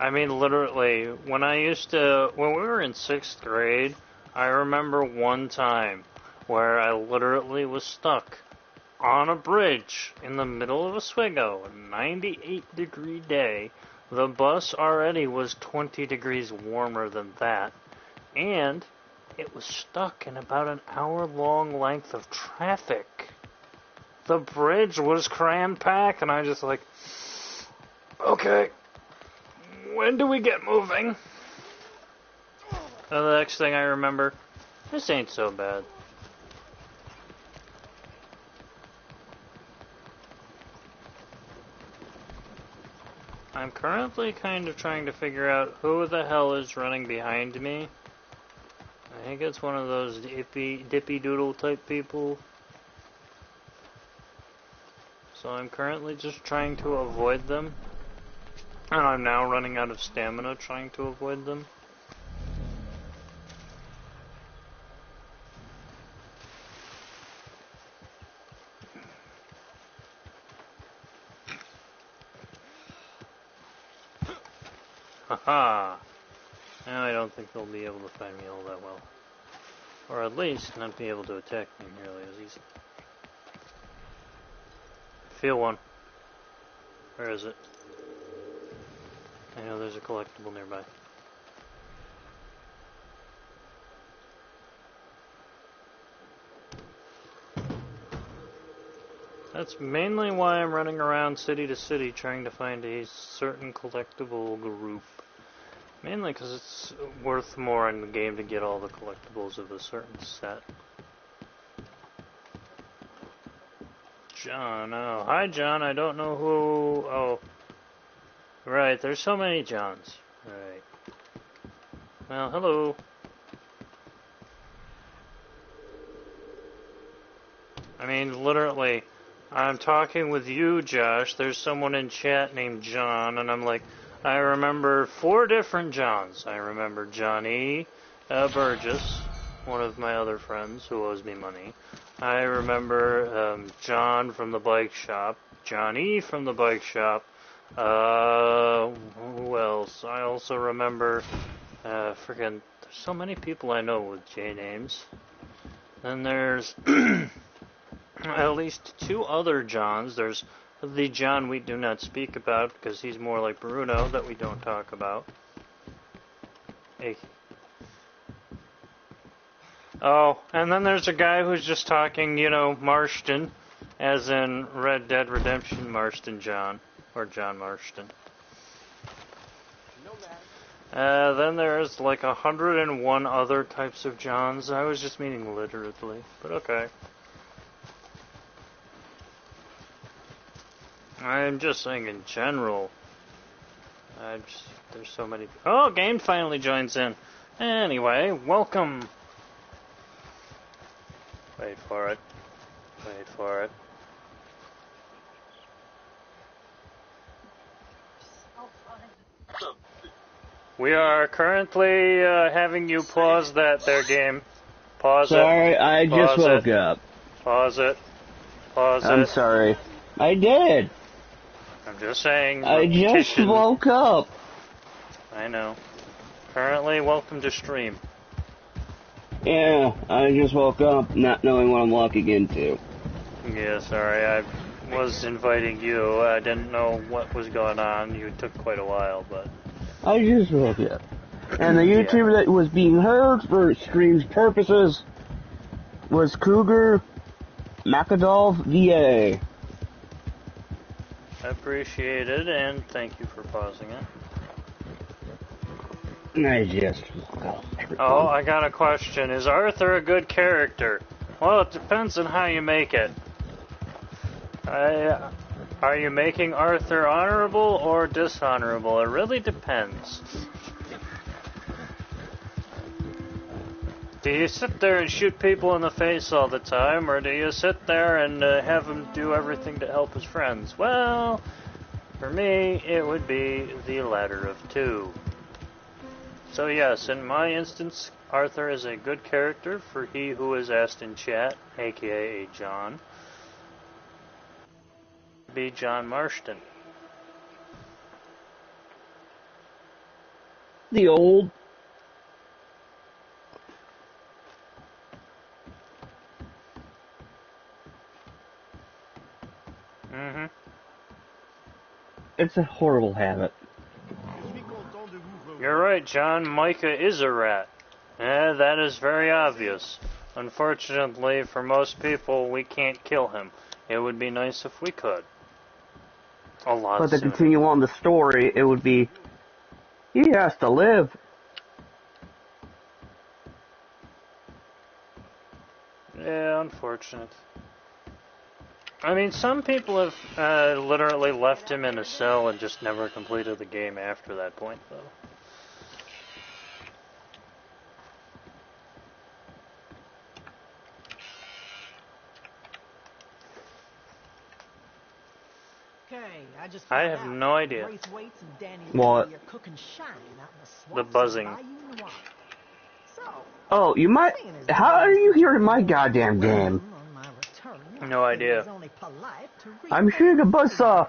I mean, literally, when we were in 6th grade, I remember one time where I literally was stuck on a bridge in the middle of Oswego, a 98-degree day. The bus already was 20 degrees warmer than that, and it was stuck in about an hour-long length of traffic. The bridge was crammed packed, and I was just like, okay, when do we get moving? And the next thing I remember, this ain't so bad. I'm currently kind of trying to figure out who the hell is running behind me. I think it's one of those dippy doodle type people. So I'm currently just trying to avoid them. And I'm now running out of stamina trying to avoid them. Haha! Now I don't think they'll be able to find me all that well. Or at least not be able to attack me nearly as easy. Feel one. Where is it? I know there's a collectible nearby. That's mainly why I'm running around city to city trying to find a certain collectible group. Mainly because it's worth more in the game to get all the collectibles of a certain set. John, oh. Hi, John, I don't know who... Oh. Right, there's so many Johns. Right. Well, hello. I mean, literally, I'm talking with you, Josh. There's someone in chat named John, and I'm like, I remember 4 different Johns. I remember Johnny Burgess, one of my other friends who owes me money. I remember John from the bike shop, Johnny from the bike shop. Who else? I also remember, there's so many people I know with J names. Then there's at least 2 other Johns. There's the John we do not speak about because he's more like Bruno that we don't talk about. Hey. Oh, and then there's a guy who's just talking, Marston, as in Red Dead Redemption Marston John, or John Marston. Then there's like 101 other types of Johns. I was just meaning literally, but okay. I'm just saying in general. There's so many. Oh, Game finally joins in. Anyway, welcome. Wait for it. Wait for it. We are currently having you pause that there, Game. Pause it. Sorry, I just woke up. Pause it. Pause it. I'm sorry. I did. I'm just saying. I just woke up. I know. Currently, welcome to stream. Yeah, I just woke up not knowing what I'm walking into. Yeah, sorry. I was inviting you. I didn't know what was going on. You took quite a while, but... I just woke up. And the YouTuber that was being heard for stream's purposes was Cougar Macadolf VA. Appreciated, and thank you for pausing it. I just woke up. Oh, I got a question. Is Arthur a good character? Well, it depends on how you make it. Are you making Arthur honorable or dishonorable? It really depends. Do you sit there and shoot people in the face all the time, or do you sit there and have him do everything to help his friends? Well, for me, it would be the latter of 2. So yes, in my instance, Arthur is a good character for he who is asked in chat, aka a John. Be John Marston. The old... Mm-hmm. It's a horrible habit. You're right, John. Micah is a rat. That is very obvious. Unfortunately, for most people, we can't kill him. It would be nice if we could. A lot But to sooner. continue on the story, it would be... He has to live. Yeah, unfortunate. I mean, some people have literally left him in a cell and just never completed the game after that point, though. I have no idea. What? The buzzing. Oh, you might... How are you hearing my goddamn game? No idea. I'm shooting a buzzsaw.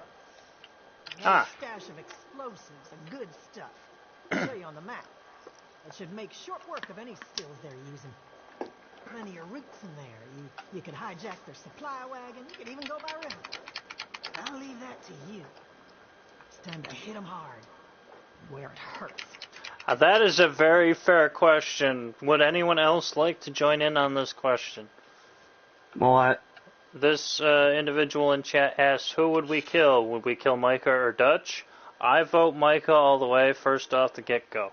Ah. Stash of explosives and good stuff. I'll show you on the map. It should make short work of any stills they're using. Plenty of roots in there. You could hijack their supply wagon. You could even go by river. I'll leave that to you. It's time to hit them hard, where it hurts. That is a very fair question. Would anyone else like to join in on this question? What? This individual in chat asked, who would we kill? Would we kill Micah or Dutch? I vote Micah all the way, first off the get-go.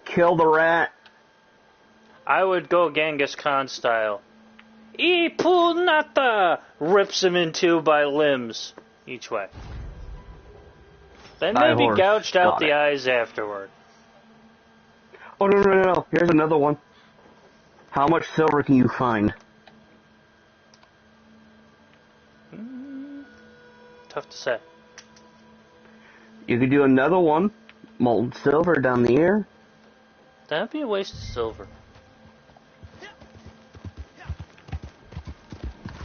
Kill the rat. I would go Genghis Khan style. Ipunata! Rips him in 2 by limbs, each way. Then maybe gouged out the eyes afterward. Oh, no. Here's another one. How much silver can you find? Tough to say. You could do another one, molten silver down the air. That'd be a waste of silver.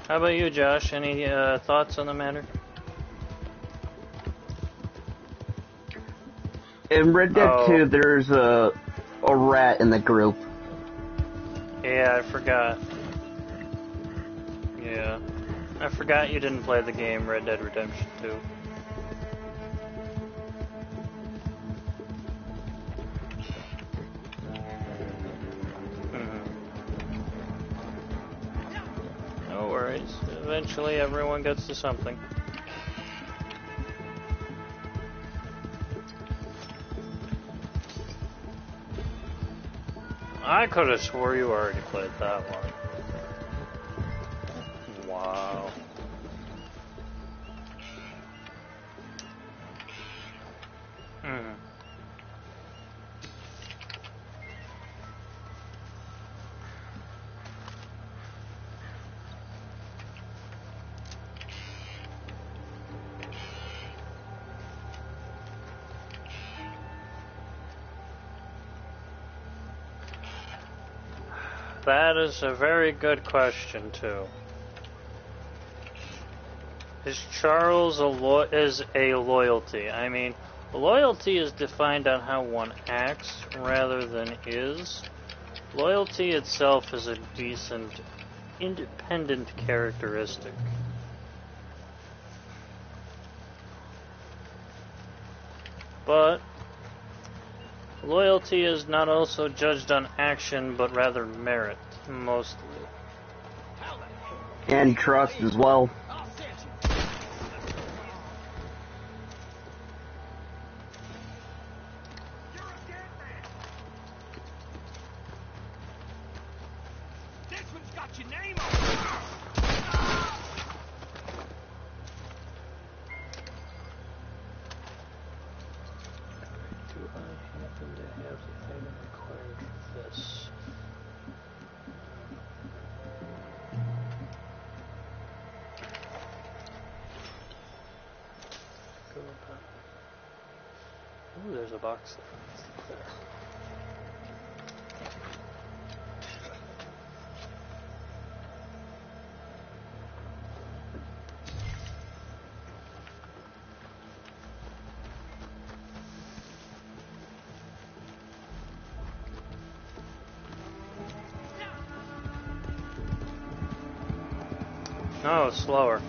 How about you, Josh? Any thoughts on the matter? In Red Dead 2, there's a rat in the group. Yeah, I forgot. Yeah. I forgot you didn't play the game Red Dead Redemption 2. No worries. Eventually everyone gets to something. I could have swore you already played that one. Wow. That is a very good question, too. Is Charles a loyalty? I mean, loyalty is defined on how one acts rather than is. Loyalty itself is a decent, independent characteristic. But loyalty is not also judged on action, but rather merit, mostly. And trust as well. This one's got your name on it. Do I happen to have the item required for this? Go about. Ooh, there's a box there. No, it's slower.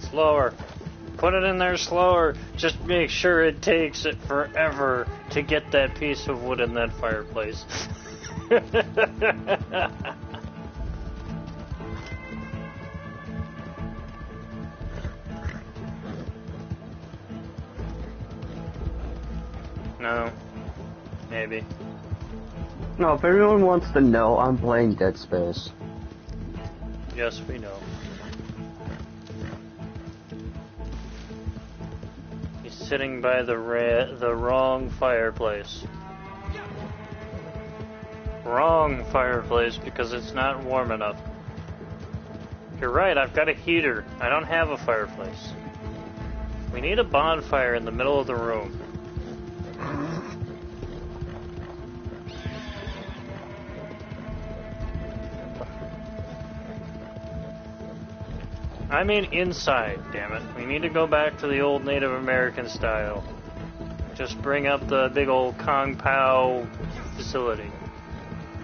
Slower. Put it in there slower. Just make sure it takes it forever to get that piece of wood in that fireplace. No. Maybe. No, if everyone wants to know, I'm playing Dead Space. Yes, we know. He's sitting by the wrong fireplace. Wrong fireplace because it's not warm enough. You're right, I've got a heater. I don't have a fireplace. We need a bonfire in the middle of the room. I mean inside, damn it. We need to go back to the old Native American style. Just bring up the big old Kong Pao facility.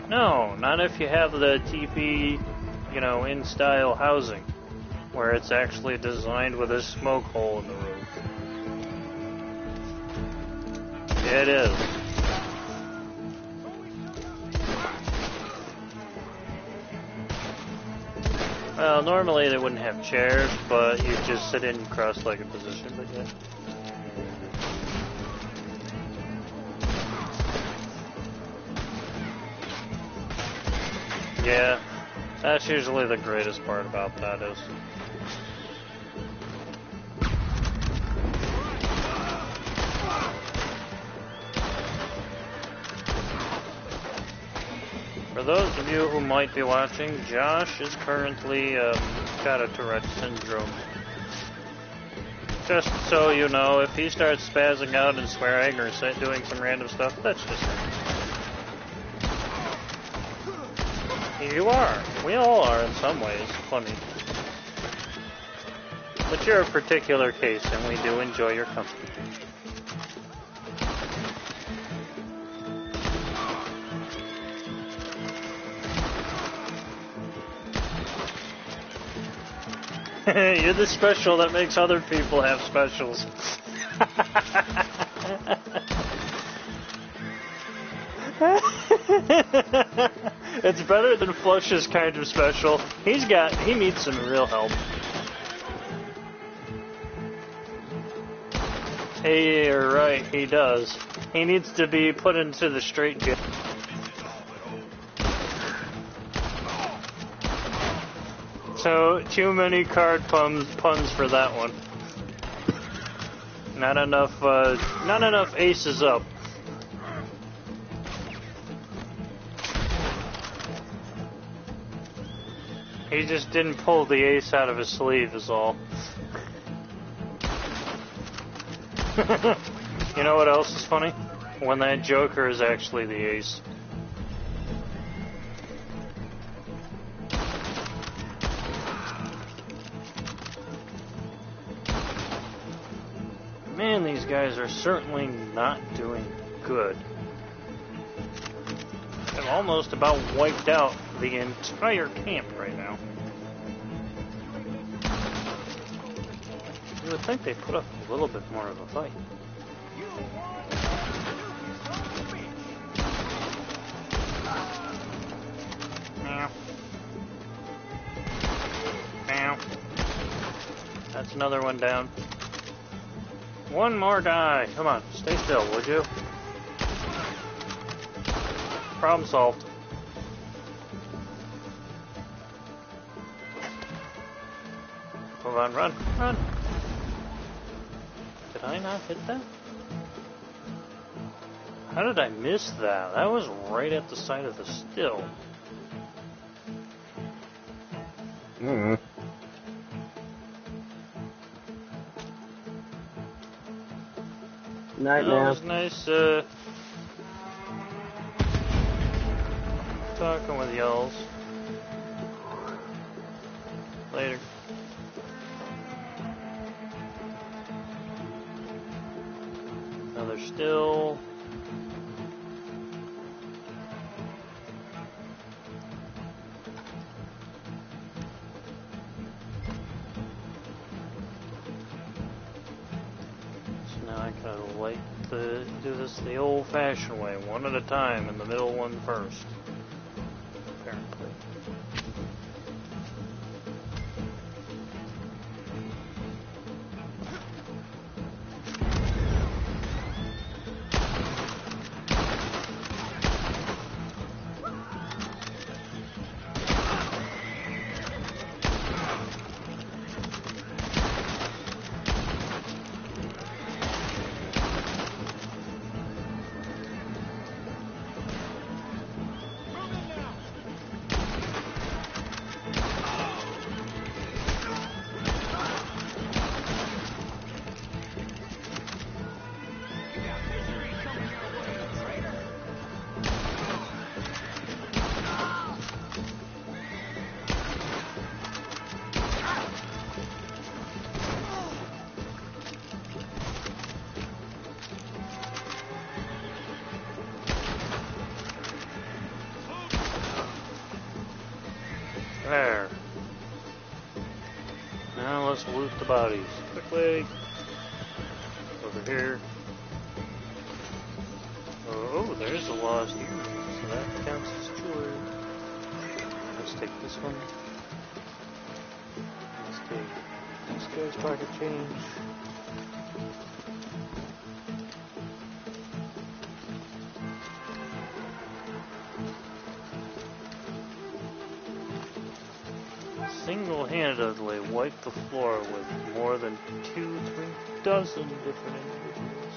No, not if you have the teepee, in-style housing, where it's actually designed with a smoke hole in the roof. It is. Well, normally they wouldn't have chairs, but you just sit in cross-legged position, but yeah. Yeah, that's usually the greatest part about that is. For those of you who might be watching, Josh is currently got a Tourette syndrome. Just so you know, if he starts spazzing out and swearing or doing some random stuff, that's just him. You are. We all are in some ways. Funny. But you're a particular case, and we do enjoy your company. You're the special that makes other people have specials. It's better than Flush's kind of special. He needs some real help. Hey, you're right, he does. He needs to be put into the straight jail. So, too many card puns for that one. Not enough aces up. He just didn't pull the ace out of his sleeve is all. You know what else is funny? When that joker is actually the ace. Man, these guys are certainly not doing good. They've almost about wiped out the entire camp right now. You would think they'd put up a little bit more of a fight. Meow. Meow. That's another one down. One more die. Come on, stay still, would you? Problem solved. Run, run, run. Did I not hit that? How did I miss that? That was right at the side of the still. Mm. Night, That man. was nice, talking with y'alls. Later. Another still. So now I gotta do this the old-fashioned way, one at a time, and the middle one first. Apparently. There. Now let's loot the bodies. Quickly. Over here. Oh, there's a lost earring. So that counts as jewelry. Let's take this one. Let's take this guy's pocket change. Single-handedly wiped the floor with more than 2-3 dozen different individuals.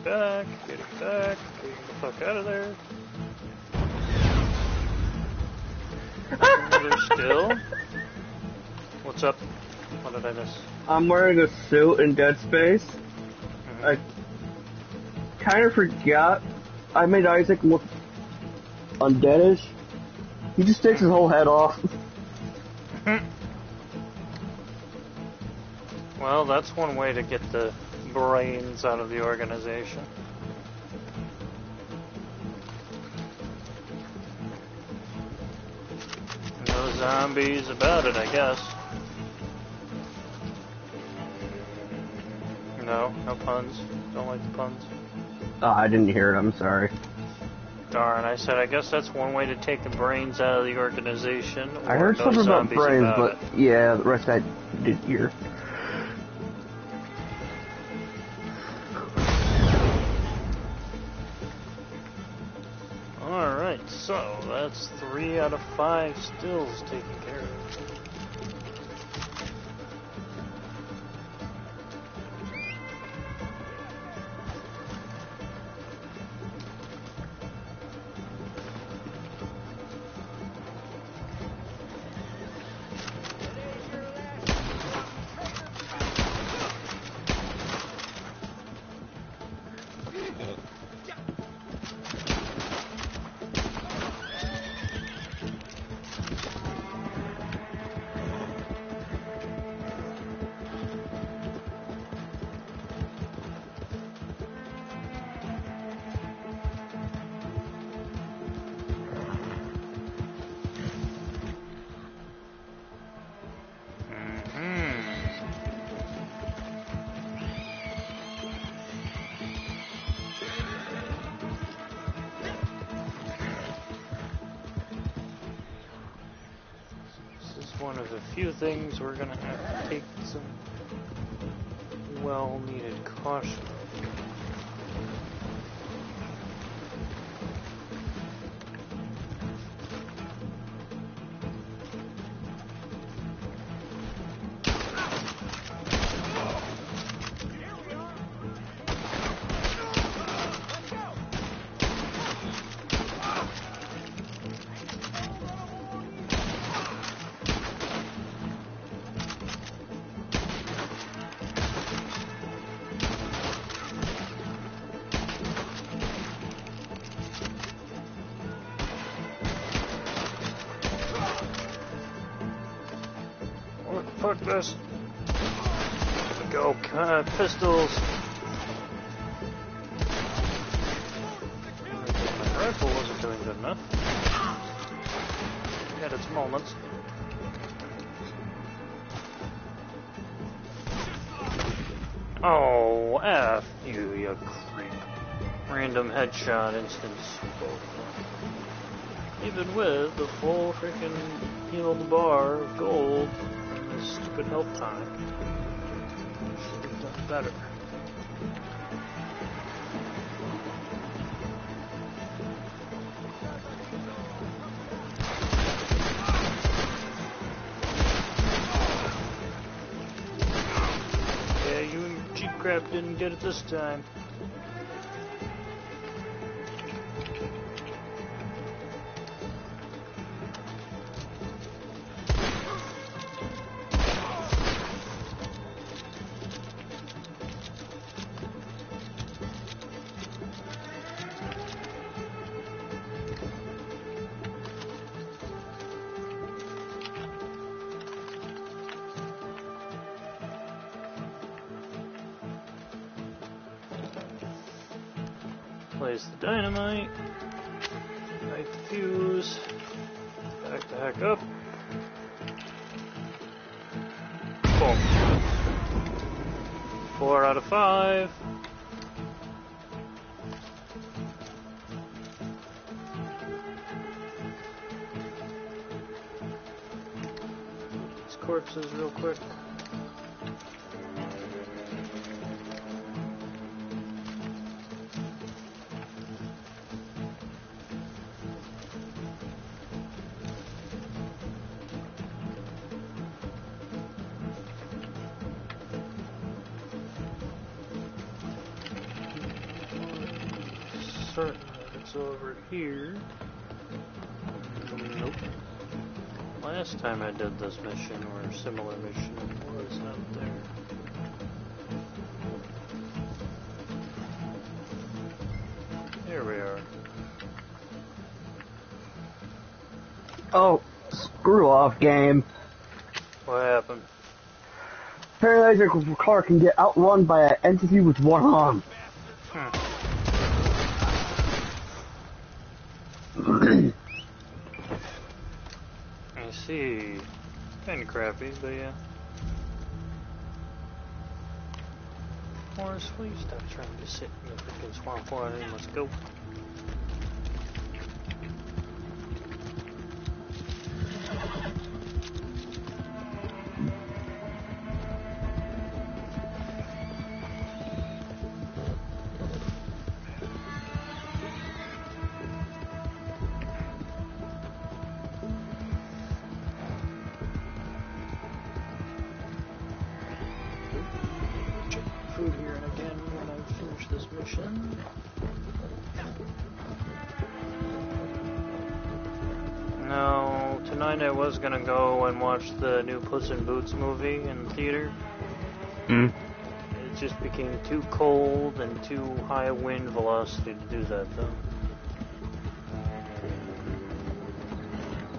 back, getting back, getting the fuck out of there. Another still. What's up? What did I miss? I'm wearing a suit in Dead Space. I kind of forgot. I made Isaac look undeadish. He just takes his whole head off. Well, that's one way to get the brains out of the organization. No zombies about it, I guess. No puns. Don't like the puns. Oh, I didn't hear it, I'm sorry. Darn, I said I guess that's one way to take the brains out of the organization. I heard no something about zombies brains, about but it. yeah, the rest I didn't hear. Alright, so that's 3 out of 5 stills taken care of. One of the few things we're gonna have to take some well-needed caution. Fuck this. Go, pistols. My rifle wasn't doing good enough. It had its moments. Oh, F you, you creep. Random headshot instance. Even with the full freaking healed bar of gold. Stupid help time. Should have done better. Yeah, you and your cheap crap didn't get it this time. Place the dynamite. Light the fuse. Back the heck up. Boom. 4 out of 5. These corpses real quick. certain that it's over here. Nope. Last time I did this mission, or a similar mission, was out there. Here we are. Oh, screw off, game. What happened? Apparently your car can get outrun by an entity with one arm. I see. Kinda crappy, but yeah. Forrest, please stop trying to sit in the freaking swamp water and let's go. Food here and again when I finish this mission. No, tonight I was gonna go and watch the new Puss in Boots movie in the theater. It just became too cold and too high wind velocity to do that though.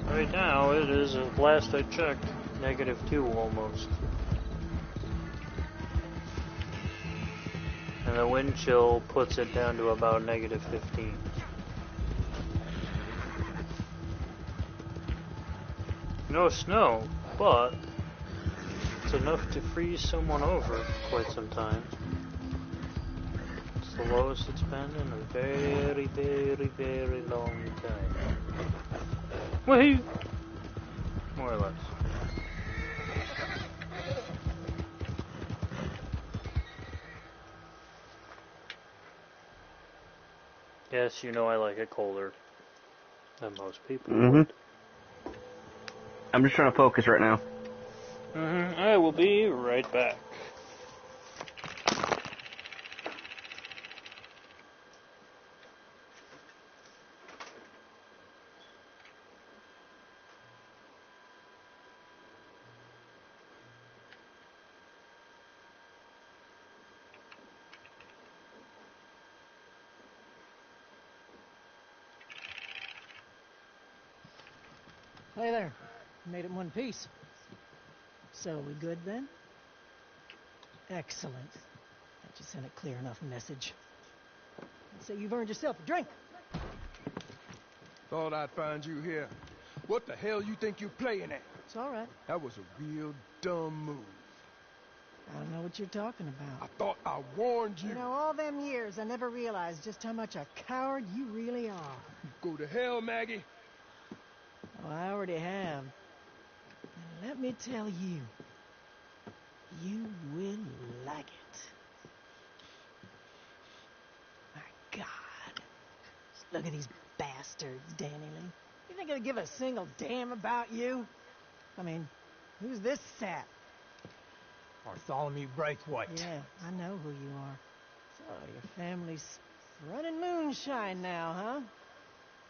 Right now it is, at last I checked, -2 almost. And the wind chill puts it down to about -15. No snow, but it's enough to freeze someone over for quite some time. It's the lowest it's been in a very, very, very long time. Woohoo! More or less. Yes, you know I like it colder than most people. I'm just trying to focus right now. I will be right back. Hey there. Made it in one piece. So, we good then? Excellent. That just sent a clear enough message. I'd say you've earned yourself a drink. Thought I'd find you here. What the hell you think you're playing at? It's all right. That was a real dumb move. I don't know what you're talking about. I thought I warned you. You know, all them years, I never realized just how much a coward you really are. Go to hell, Maggie. Oh, I already have. And let me tell you, you will like it. My God. Just look at these bastards, Danny Lee. You think they'd give a single damn about you? I mean, who's this sap? Bartholomew Braithwaite. Yeah, I know who you are. So, your family's running moonshine now, huh?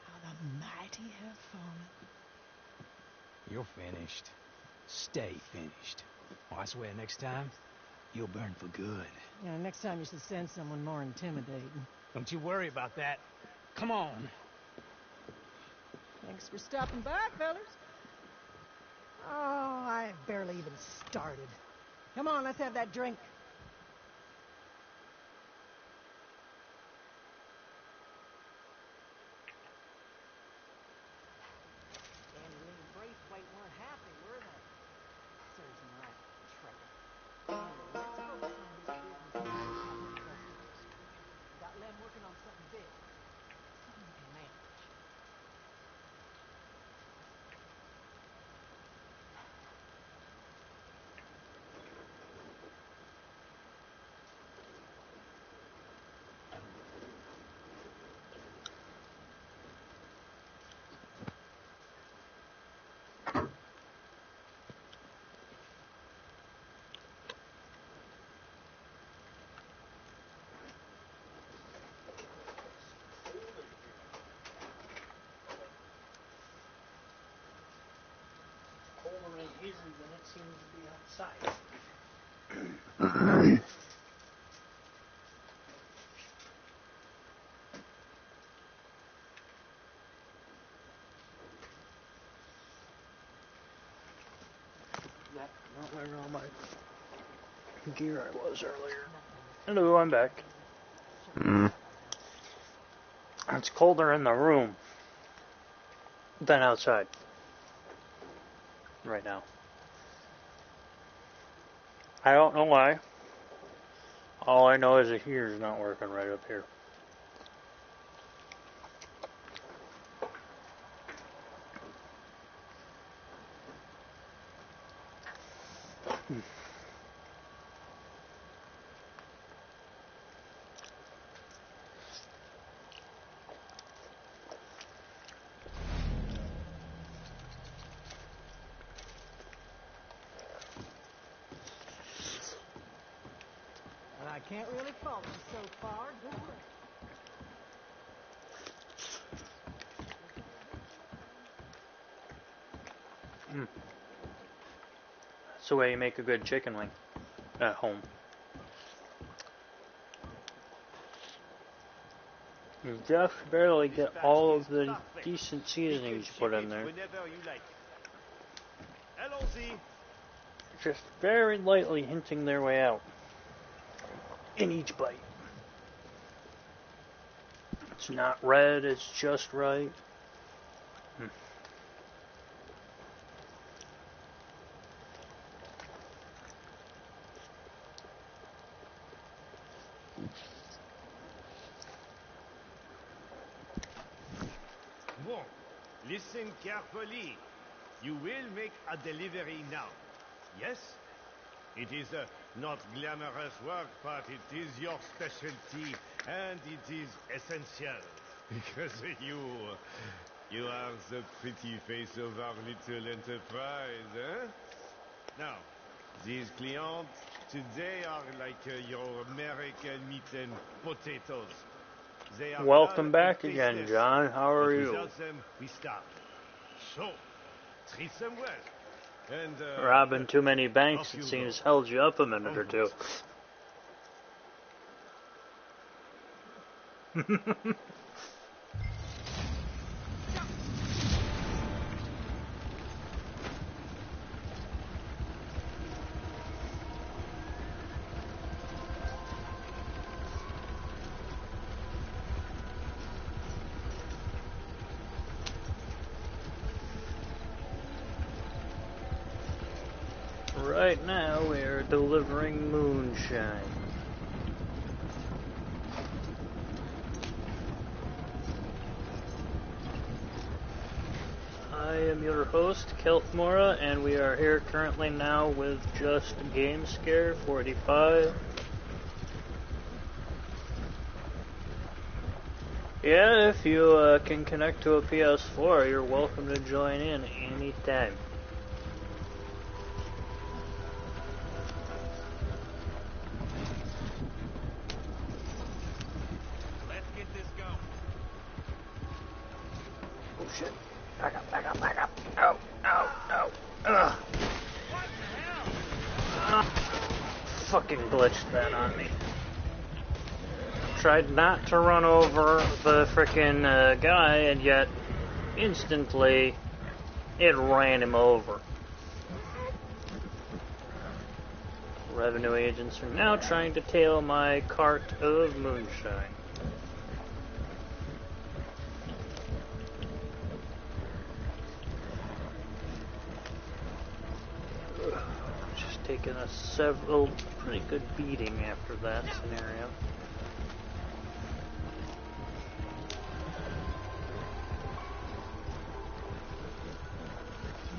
How the mighty have fallen. You're finished. Stay finished. Well, I swear next time, you'll burn for good. Yeah, next time you should send someone more intimidating. Don't you worry about that. Come on. Thanks for stopping by, fellas. Oh, I barely even started. Come on, let's have that drink. Danny Lee and Braithwaite weren't happy, were they? Serves them right, traitor. Anyway, let's focus on this business of public customers. Got Lem working on something big. Something we can manage. reason than it seems to be outside. Not where all my gear I was earlier. Hello, I'm back. It's colder in the room than outside right now. I don't know why. All I know is the heater's not working right up here. And I can't really fault you so far, do I? That's the way you make a good chicken wing at home. You just barely get all of the decent seasonings you put in there. Just very lightly hinting their way out in each bite. It's not red, it's just right. Bon, listen carefully. You will make a delivery now. Yes? It is not glamorous work, but it is your specialty, and it is essential. Because you are the pretty face of our little enterprise, eh? Now, these clients today are like your American meat and potatoes. They are Welcome dull back and again, tasteless, John. How are but you? without them, we starve. So, treat them well. And, Robbing too many banks, off it you seems, go. held you up a minute or two. Right now, we're delivering moonshine. I am your host, Celtmorea, and we are here currently now with just Game Scare 45. Yeah, if you can connect to a PS4, you're welcome to join in anytime. Let's get this going. Oh shit. Back up, back up, back up. No, no, no. Ugh. What the hell? Fucking glitched that on me. Tried not to run over the frickin' guy, and yet instantly it ran him over. Revenue agents are now trying to tail my cart of moonshine. Just taking a pretty good beating after that scenario.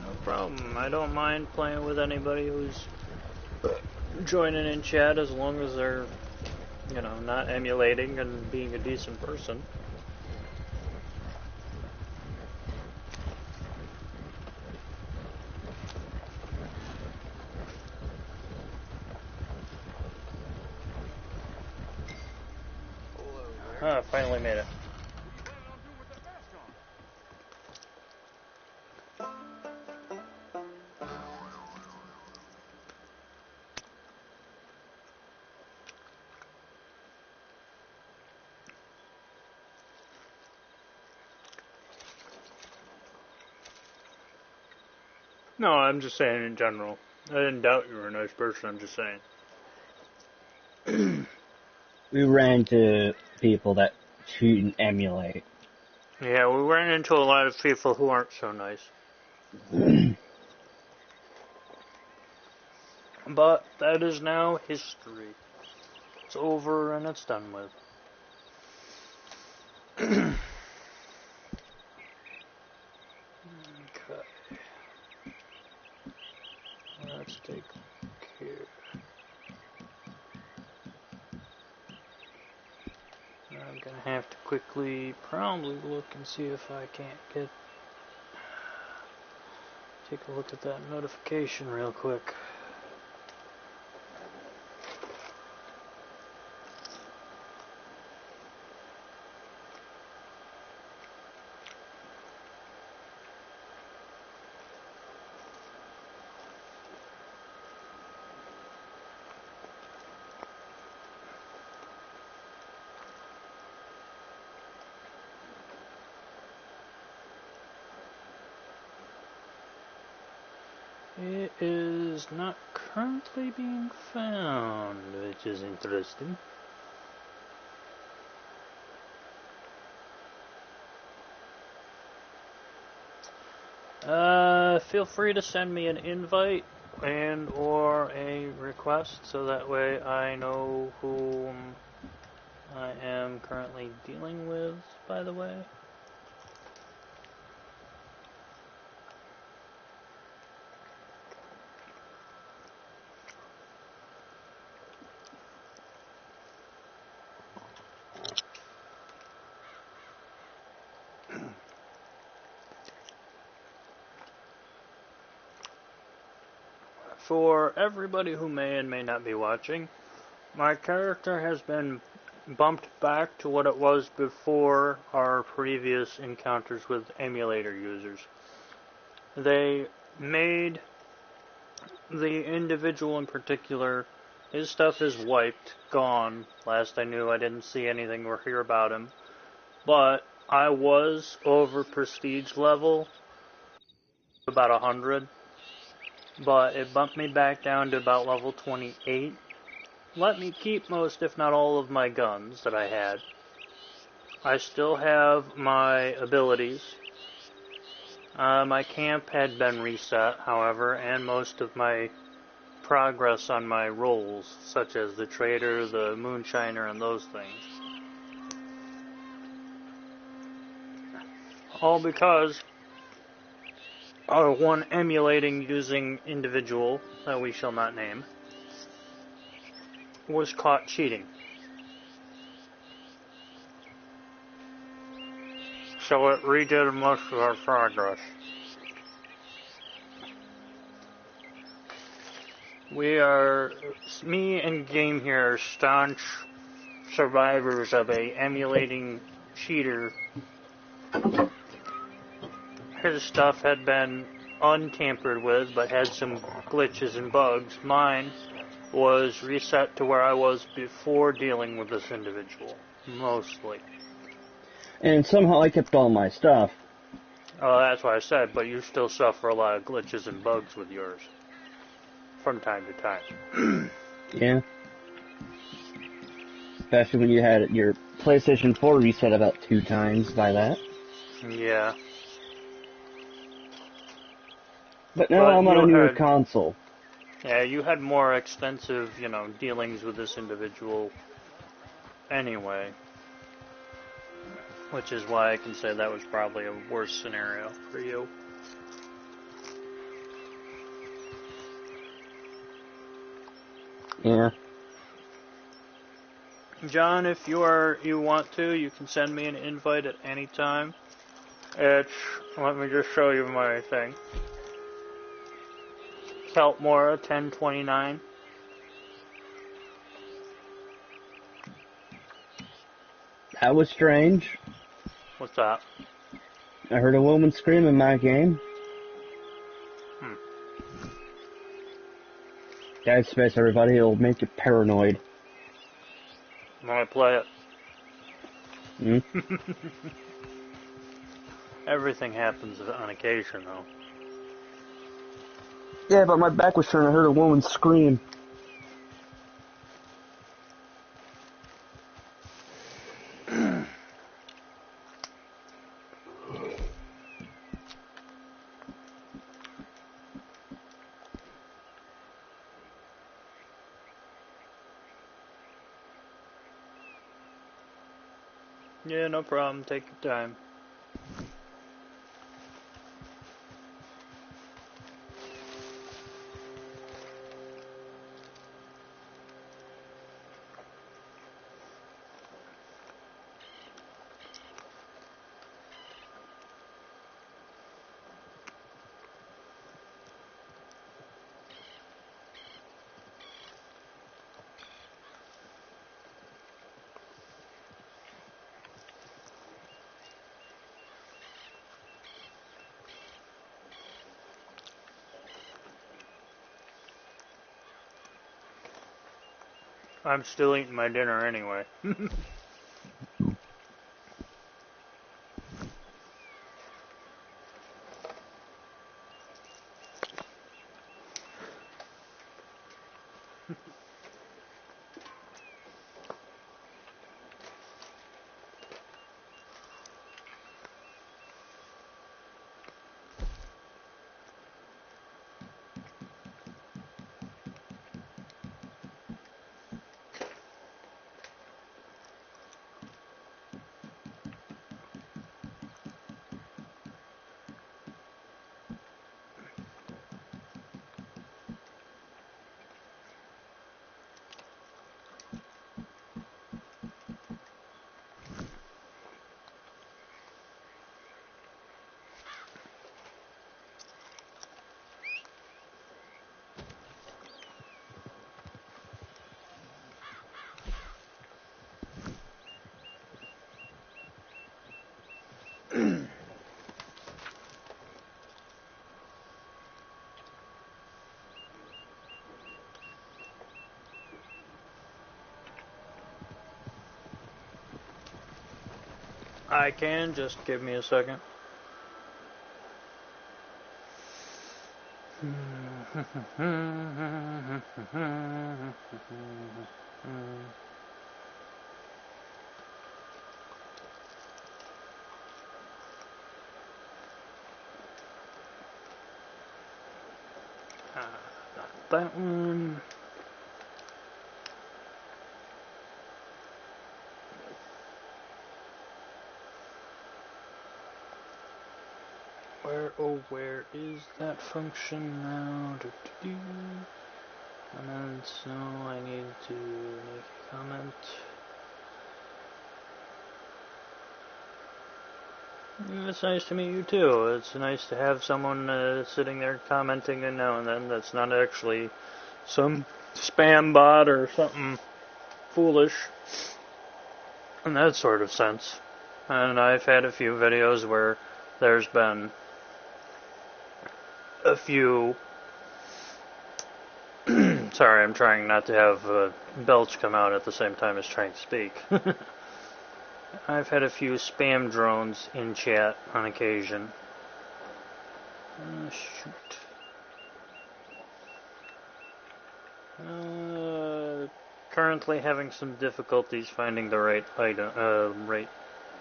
No problem. I don't mind playing with anybody who's joining in chat as long as they're, you know, not emulating and being a decent person. Ah, finally made it. No, I'm just saying in general. I didn't doubt you were a nice person, I'm just saying. We ran into people that cheat and emulate. Yeah, we ran into a lot of people who aren't so nice. But that is now history. It's over and it's done with. Okay. Let's take care. I'm gonna have to quickly probably look and see if I can't take a look at that notification real quick. It is not currently being found, which is interesting. Feel free to send me an invite and or a request so that way I know whom I am currently dealing with, by the way. For everybody who may and may not be watching, my character has been bumped back to what it was before our previous encounters with emulator users. They made the individual in particular, his stuff is wiped, gone. Last I knew, I didn't see anything or hear about him. But I was over prestige level, about 100. But it bumped me back down to about level 28. Let me keep most, if not all, of my guns that I had. I still have my abilities. My camp had been reset, however, and most of my progress on my roles, such as the trader, the moonshiner, and those things. All because one emulating using individual that we shall not name was caught cheating. So it redid most of our progress. Me and Game here are staunch survivors of a emulating cheater. His stuff had been untampered with, but had some glitches and bugs. Mine was reset to where I was before dealing with this individual, mostly. And somehow I kept all my stuff. Oh, that's what I said, but you still suffer a lot of glitches and bugs with yours. From time to time. Yeah. Especially when you had your PlayStation 4 reset about 2 times by that. Yeah. But now I'm on a newer console. Yeah, you had more extensive, dealings with this individual anyway. Which is why I can say that was probably a worse scenario for you. Yeah. John, if you want to, you can send me an invite at any time. Let me just show you my thing. Celtmorea 1029. That was strange. What's that? I heard a woman scream in my game. Guys, space everybody, it'll make you paranoid. When I play it. Everything happens on occasion, though. Yeah, but my back was turned. I heard a woman scream. Yeah, no problem. Take your time. I'm still eating my dinner anyway. I can, just give me a second. Not that one. Where is that function now? And so I need to make a comment. It's nice to meet you too. It's nice to have someone sitting there commenting now and then that's not actually some spam bot or something foolish in that sort of sense. And I've had a few videos where there's been a few... Sorry, I'm trying not to have belch come out at the same time as trying to speak. I've had a few spam drones in chat on occasion. Shoot. Currently having some difficulties finding the right item, right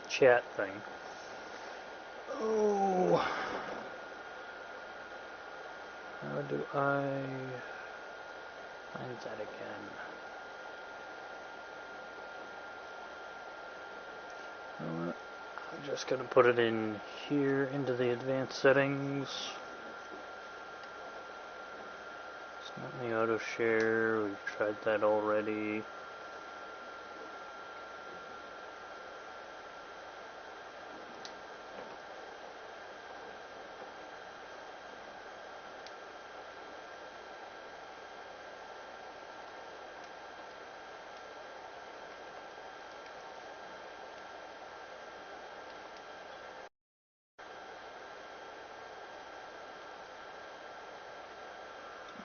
chat thing. Oh. How do I find that again? I'm just going to put it in here into the advanced settings. It's not in the auto share. We've tried that already.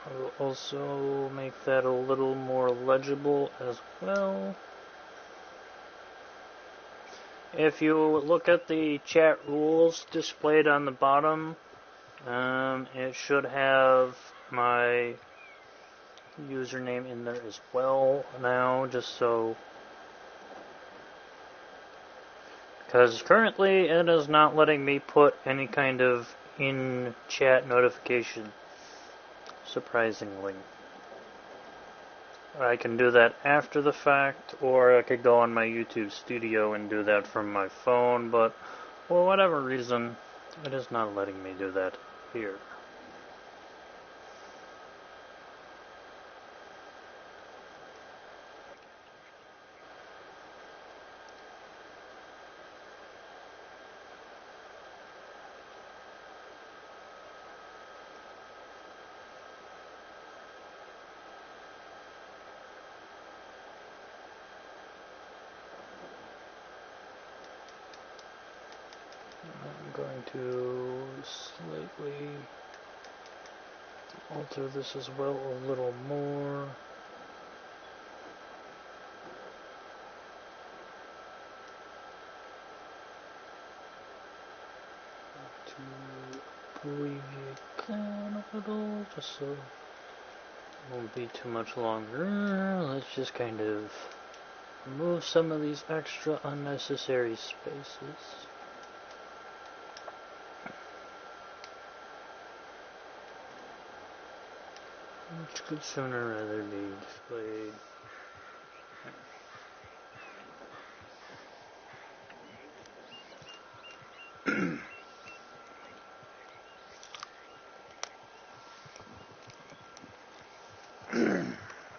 I'll also make that a little more legible as well. If you look at the chat rules displayed on the bottom, it should have username in there as well now, just so, because currently it is not letting me put any kind of in-chat notification, surprisingly. I can do that after the fact, or I could go on my YouTube studio and do that from my phone, but for whatever reason, it is not letting me do that here. I'm going to slightly alter this as well a little more. To abbreviate that a little, just so it won't be too much longer. Let's just kind of remove some of these extra unnecessary spaces. Which could sooner rather be displayed.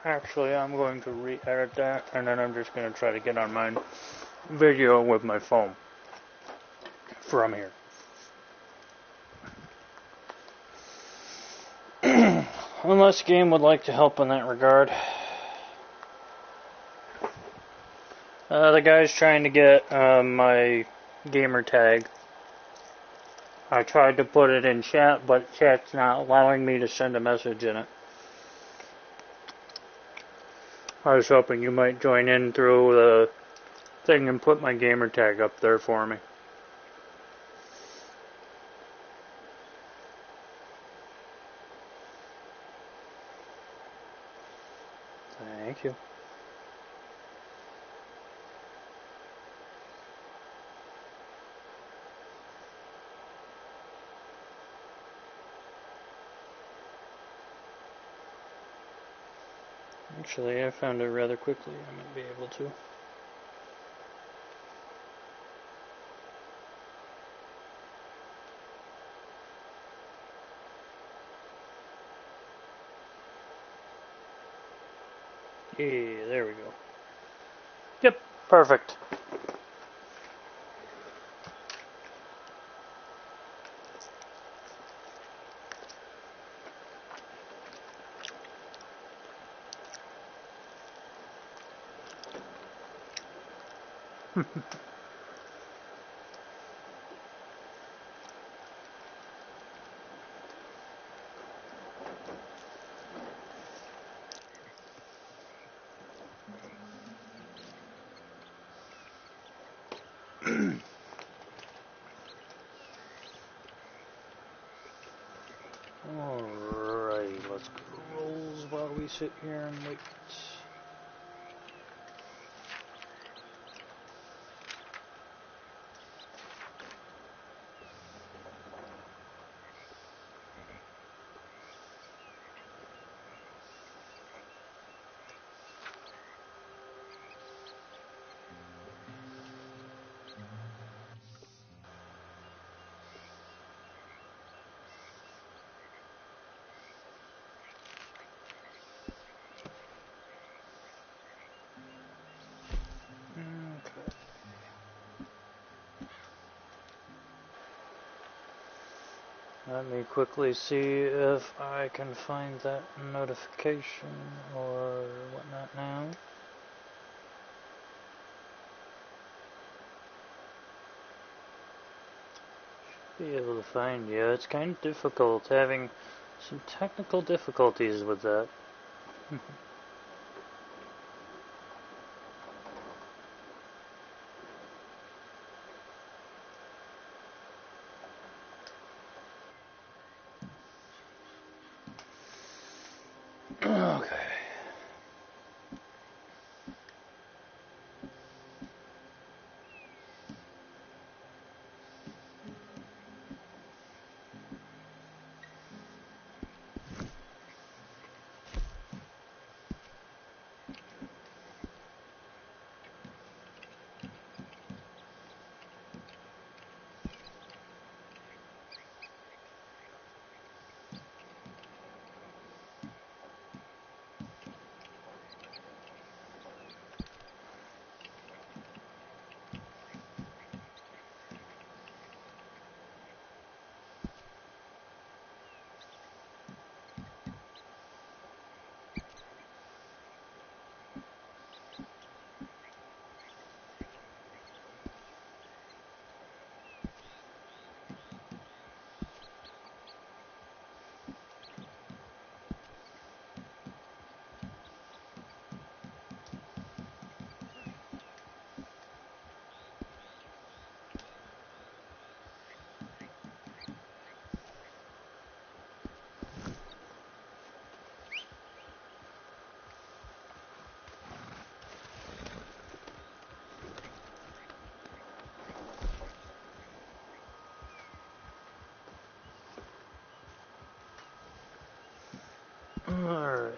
Actually, I'm going to re-edit that, and then I'm just going to try to get on my video with my phone from here. Unless game would like to help in that regard. The guy's trying to get my gamer tag. I tried to put it in chat, but chat's not allowing me to send a message in it. I was hoping you might join in through the thing and put my gamer tag up there for me. Thank you. Actually, I found it rather quickly. I might be able to. Yeah, there we go. Yep, perfect. Alright, let's go rolls while we sit here and wait. Let me quickly see if I can find that notification or whatnot now. Should be able to find, yeah, it's kind of difficult, having some technical difficulties with that. Okay. Alright.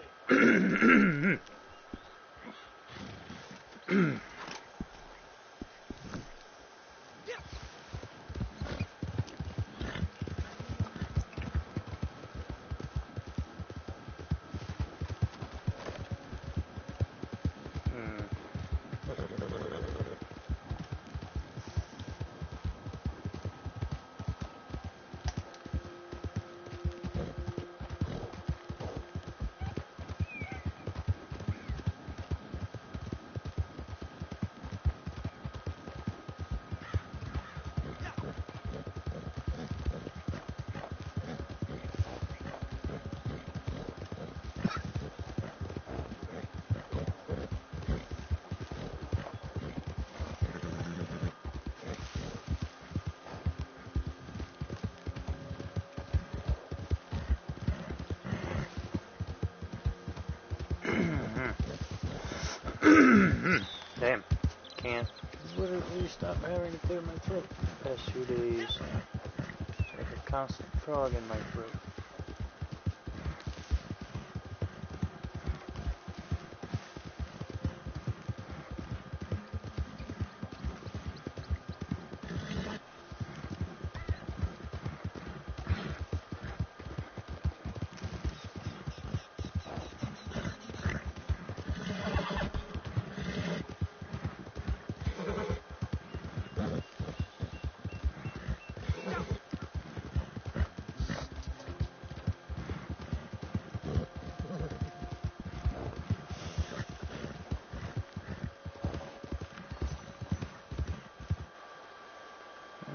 Damn. Can't literally stop having to clear my throat the past few days. It's like a constant frog in my throat.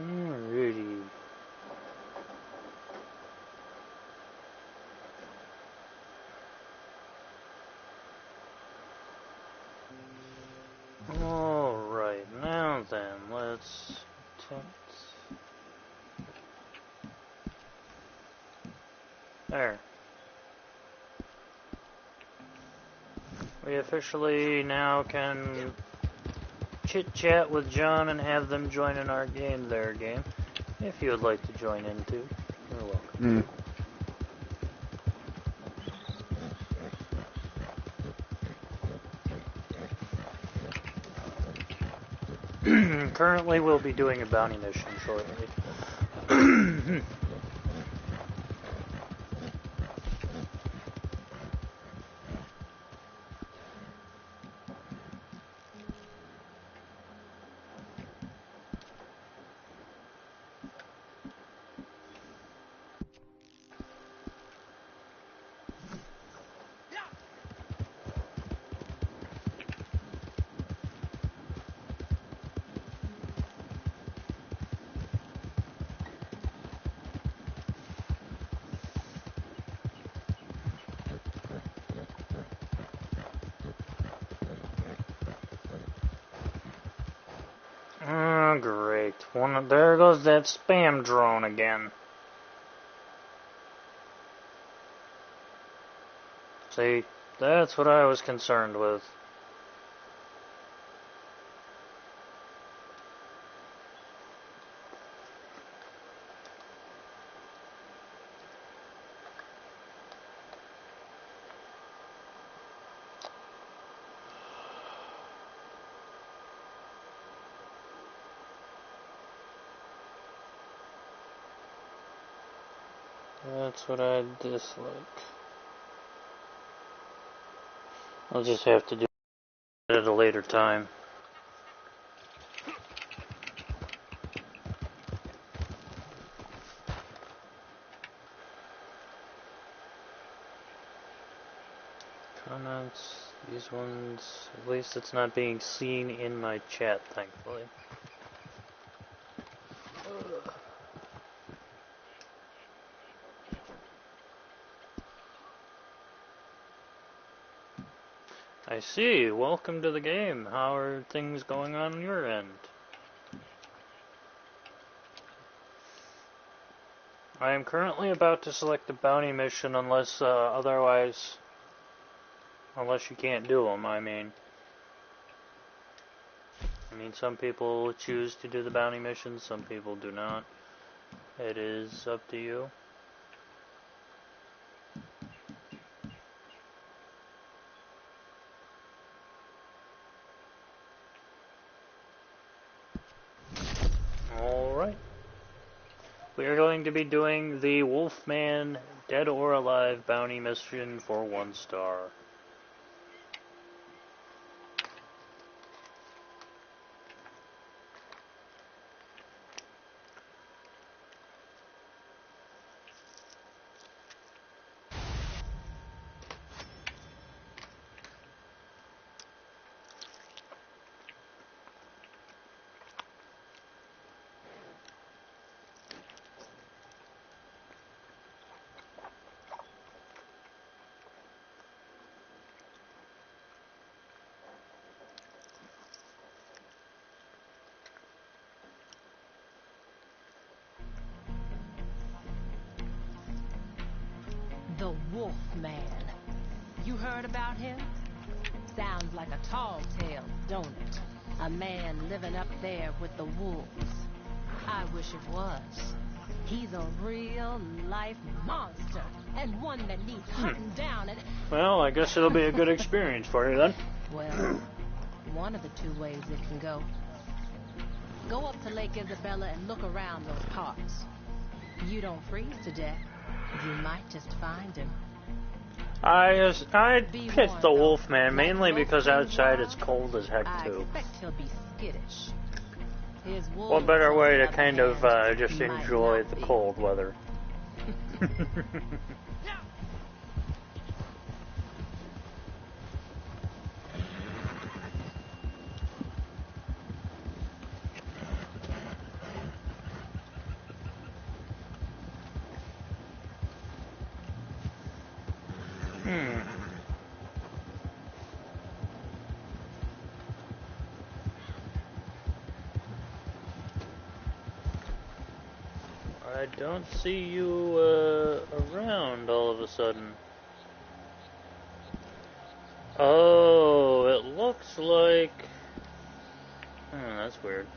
Alrighty. Alright, now then, let's attempt. There. We officially now can chit-chat with John and have them join in our game, their game. If you would like to join in too, you're welcome. Currently, we'll be doing a bounty mission shortly. Oh, great. There goes that spam drone again. See, that's what I was concerned with. That's what I dislike. I'll just have to do it at a later time. Comments, these ones, at least it's not being seen in my chat, thankfully. I see. Welcome to the game. How are things going on your end? I am currently about to select a bounty mission unless unless you can't do them, I mean, some people choose to do the bounty missions, some people do not. It is up to you. we are going to be doing the Wolfman Dead or Alive bounty mission for 1 star. The Wolfman. You heard about him? Sounds like a tall tale, don't it? A man living up there with the wolves. I wish it was. He's a real-life monster, and one that needs hunting down and... Well, I guess it'll be a good experience for you then. Well, one of the 2 ways it can go. Go up to Lake Isabella and look around those parts. You don't freeze to death. You might just find him. I picked the Wolfman mainly because outside it's cold as heck I too. expect he'll be skittish. His What better way to wolves, kind on of the other hand, just might enjoy not the be. cold weather? I don't see you around all of a sudden. Oh, it looks like... that's weird.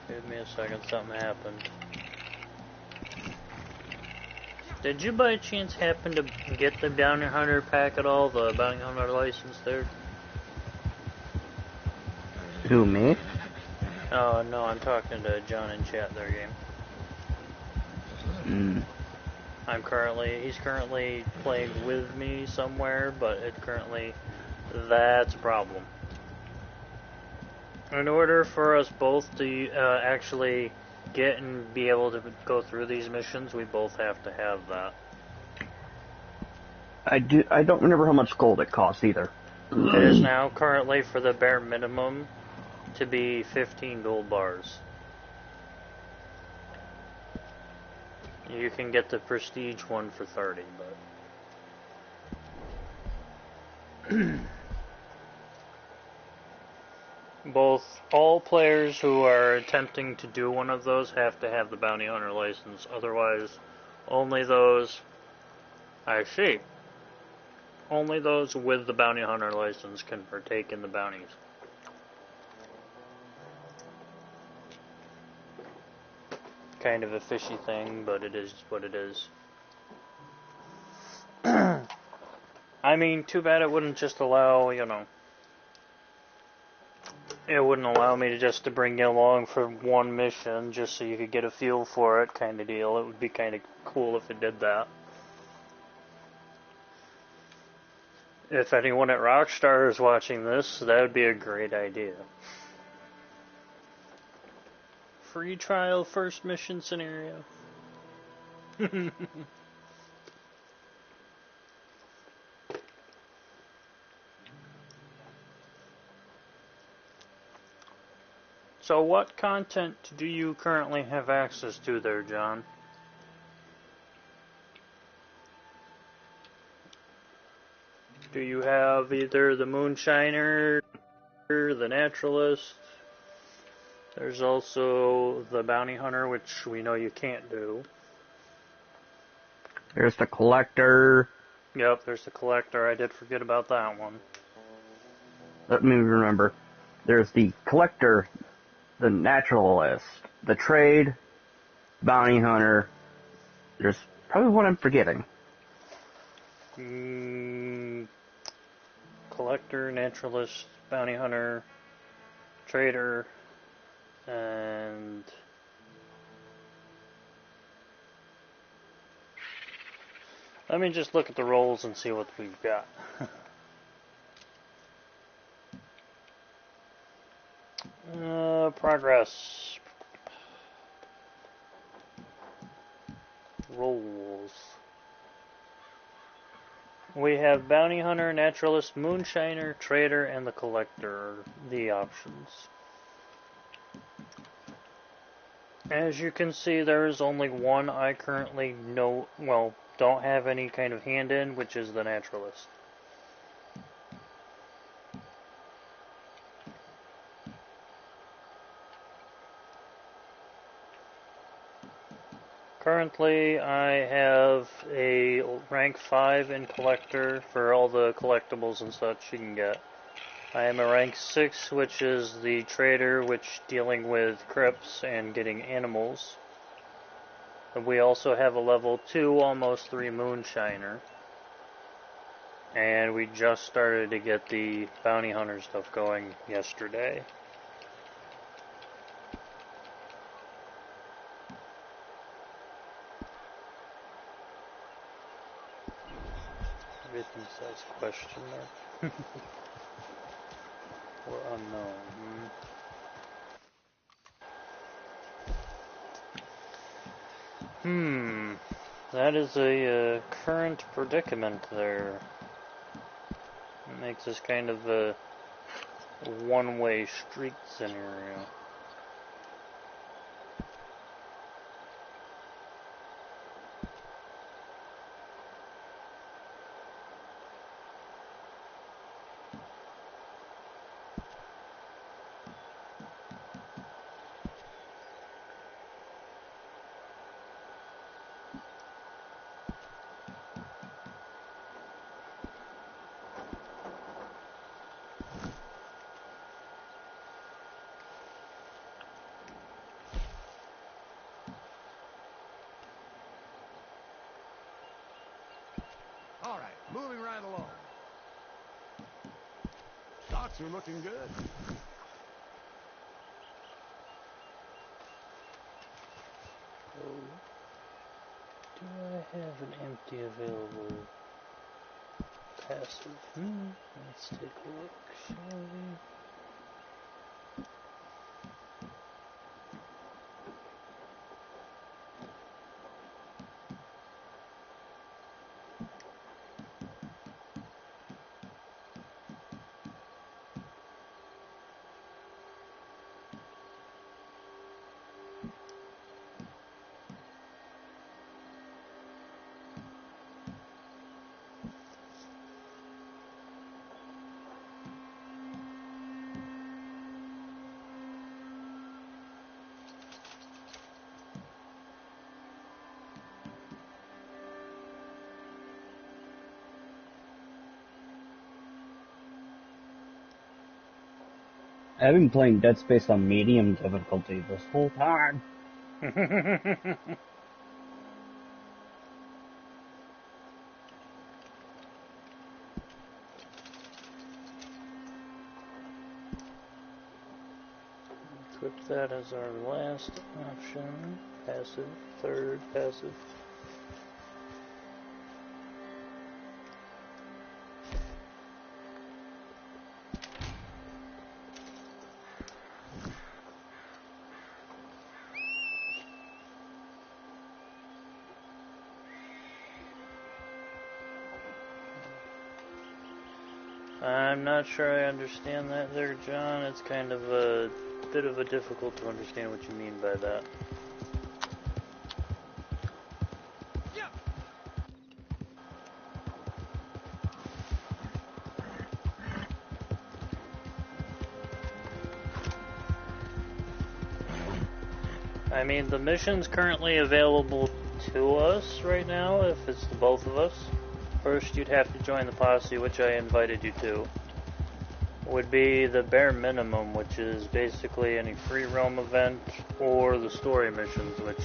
Give me a second, something happened. Did you by chance happen to get the Bounty Hunter pack at all? The Bounty Hunter license there? Who, me? Oh, no, I'm talking to John in chat there, game. He's currently playing with me somewhere, but that's a problem. In order for us both to actually get and be able to go through these missions, we both have to have that. I don't remember how much gold it costs either. It is now currently for the bare minimum to be 15 gold bars. You can get the prestige one for 30, but all players who are attempting to do one of those have to have the Bounty Hunter license. Otherwise, only those with the Bounty Hunter license can partake in the bounties. Kind of a fishy thing, but it is what it is. I mean, too bad it wouldn't just allow, it wouldn't allow me to bring you along for one mission, just so you could get a feel for it, kind of deal. It would be kind of cool if it did that. If anyone at Rockstar is watching this, that would be a great idea. Free trial first mission scenario. So what content do you currently have access to there, John? Do you have either the Moonshiner, the Naturalist? There's also the Bounty Hunter, which we know you can't do. There's the Collector. Yep, there's the Collector. I did forget about that one. Let me remember. There's the Collector, the Naturalist, the Trade, Bounty Hunter. There's probably one I'm forgetting. collector, naturalist, bounty hunter, trader, and let me just look at the roles and see what we've got. Progress. Roles. We have bounty hunter, naturalist, moonshiner, trader, and the collector. The options. As you can see, there is only one I currently don't have any kind of hand in, which is the naturalist. Currently, I have a rank 5 in collector for all the collectibles and such you can get. I am a rank 6, which is the trader, which dealing with crypts and getting animals. And we also have a level 2, almost 3 moonshiner. And we just started to get the bounty hunter stuff going yesterday. Everything says question mark. Or unknown. That is a current predicament there. It makes this kind of a one-way street scenario. All right, moving right along. Stocks are looking good. Do I have an empty available passive? Let's take a look, shall we? I've been playing Dead Space on medium difficulty this whole time. Equip that as our last option. Passive, third passive. I'm not sure I understand that there, John. It's kind of a bit of a difficult to understand what you mean by that. Yeah. I mean, the mission's currently available to us right now, if it's the both of us. First, you'd have to join the posse, which I invited you to. Would be the bare minimum, which is basically any free roam event or the story missions, which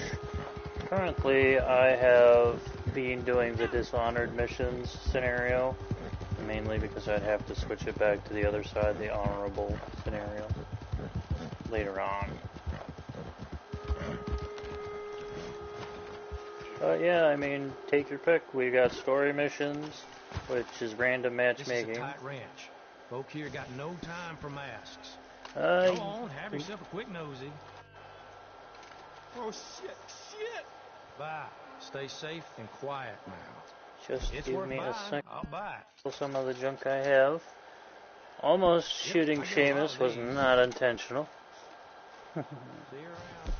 currently I have been doing the Dishonored missions scenario, and mainly because I'd have to switch it back to the other side, the honorable scenario, later on. But yeah, I mean, take your pick. We got story missions, which is random matchmaking. This is a tight ranch. Folk here got no time for masks. Go Uh, on, have yourself a quick nosy. Oh, shit. Bye. Stay safe and quiet now. just It's give worth me a buying. second. I'll buy it. Some of the junk I have. Almost shooting I get a lot Seamus of was these. not intentional. See you around.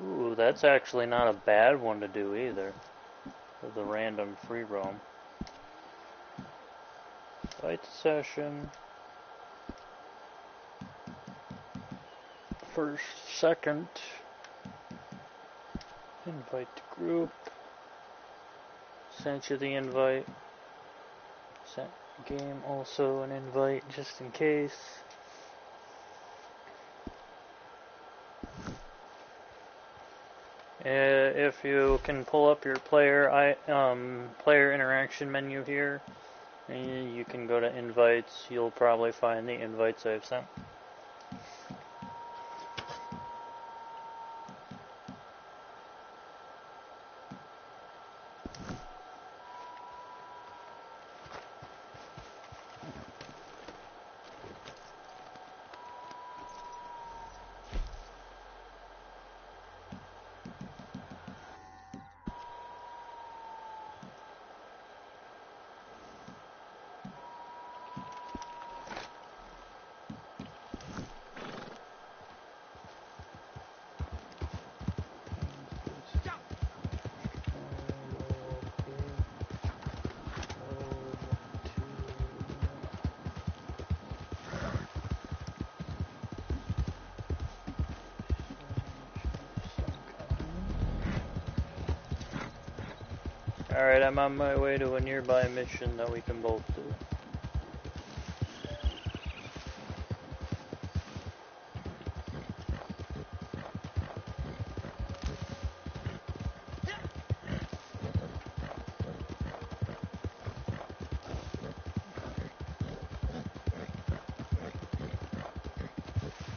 Ooh, that's actually not a bad one to do either. With the random free roam. Fight session. First, second. Invite to group. Sent you the invite. Sent game also an invite just in case. If you can pull up your player interaction menu here, and you can go to invites. You'll probably find the invites I've sent. Alright, I'm on my way to a nearby mission that we can both do.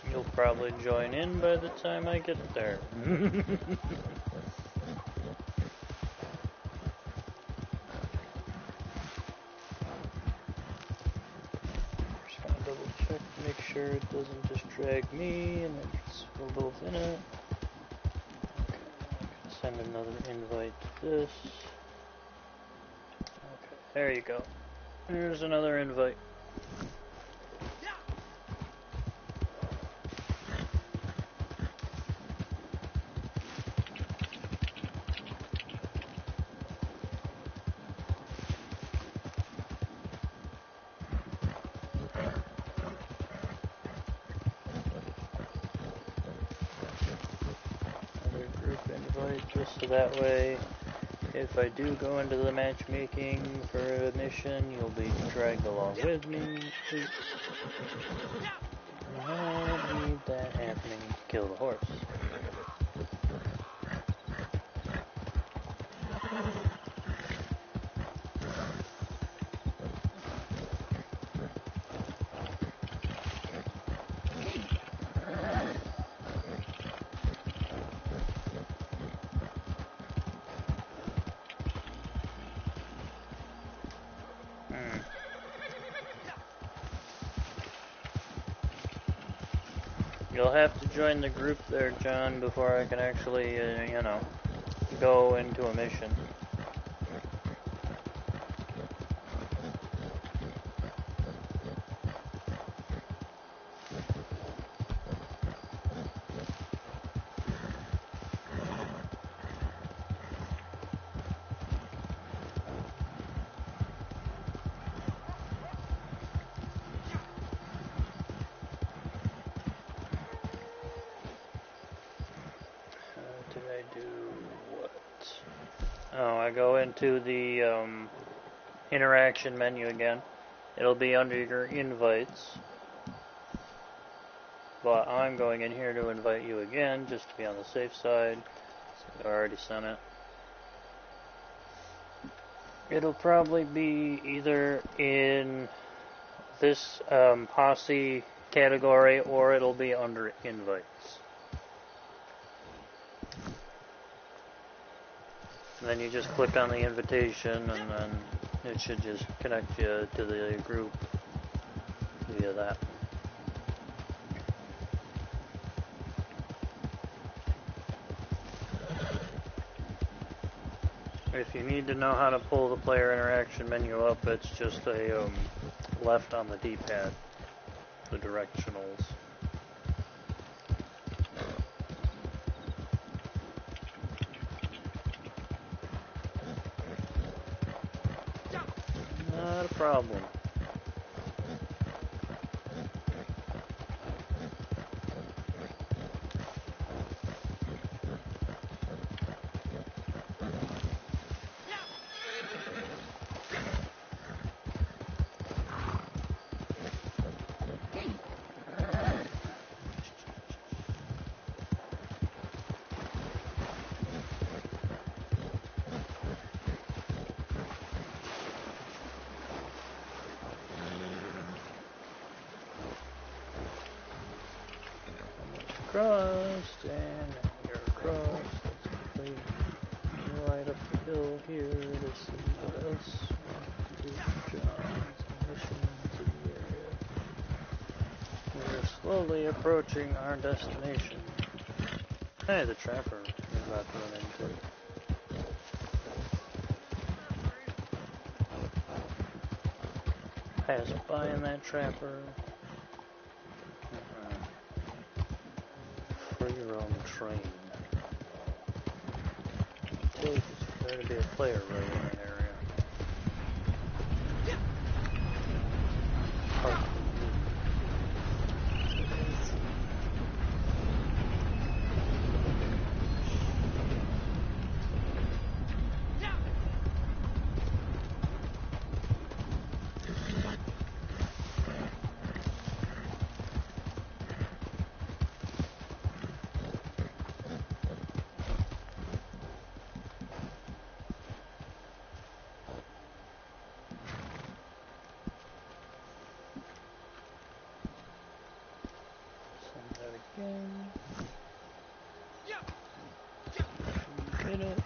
You'll probably join in by the time I get there. Just gonna double check to make sure it doesn't just drag me and it's, we're both in it. Okay, I'm gonna send another invite to this. Okay, there you go. There's another invite. Just so that way, if I do go into the matchmaking for a mission, you'll be dragged along with me. I don't need that happening to kill the horse. You'll have to join the group there, John, before I can actually, you know, go into a mission. Did I do what? Oh, I go into the interaction menu again. It'll be under your invites. But I'm going in here to invite you again, just to be on the safe side. So I already sent it. It'll probably be either in this posse category or it'll be under invites. And then you just click on the invitation and then it should just connect you to the group via that. If you need to know how to pull the player interaction menu up, it's just a left on the D-pad, the directionals. Not a problem. Crossed and you're crossed. Let's complete right up the hill here to see what else we do. Jobs and missions in the area. We're slowly approaching our destination. Hey, the trapper is about to run into it. Pass by in that trapper. For your own train. There's going to be a player right in that area. Oh. Hit it.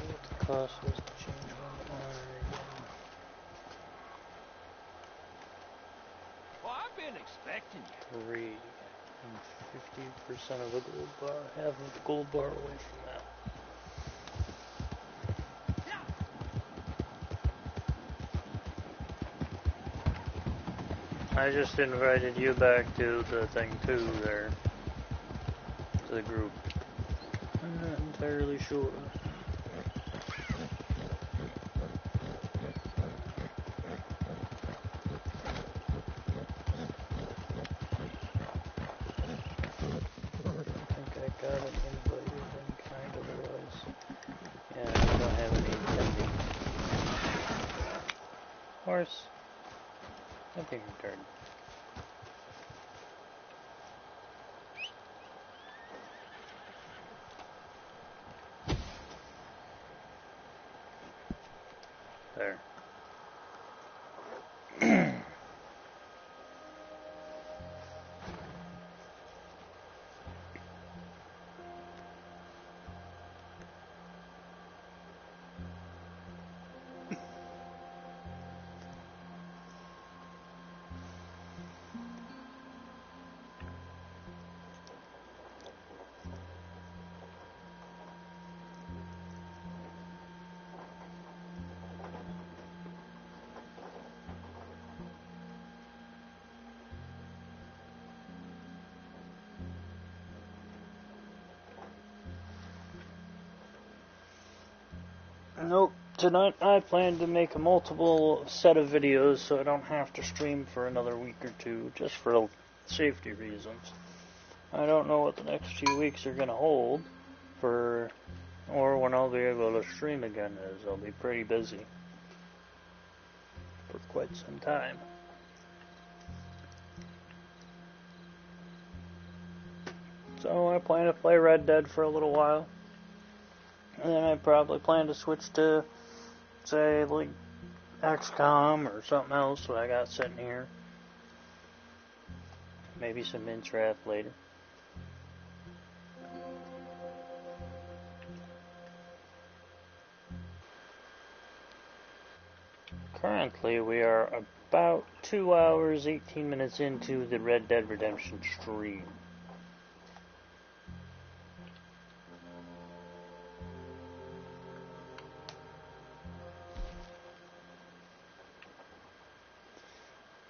What the cost was to change one corner again. Well, I've been expecting you. 3 and 50% of the gold bar. Half of the gold bar away from that. I just invited you back to the thing too there. To the group. I'm not entirely sure. I think I got an invite and kind of was. Yeah, I don't have any attending. Horse. I think your turn. There. Nope. Tonight I plan to make a multiple set of videos so I don't have to stream for another week or two, just for safety reasons. I don't know what the next few weeks are going to hold, or when I'll be able to stream again, as I'll be pretty busy for quite some time. So I plan to play Red Dead for a little while. And then I probably plan to switch to, say, like, Xcom or something else that I got sitting here. Maybe some Minecraft later. Currently, we are about 2 hours, 18 minutes into the Red Dead Redemption stream.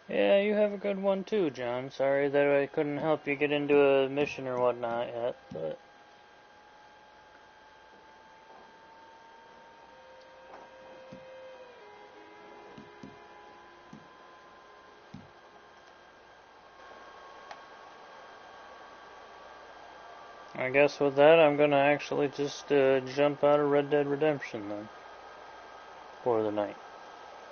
Yeah, you have a good one too, John. Sorry that I couldn't help you get into a mission or whatnot yet, but... I guess with that, I'm gonna actually just jump out of Red Dead Redemption then, for the night.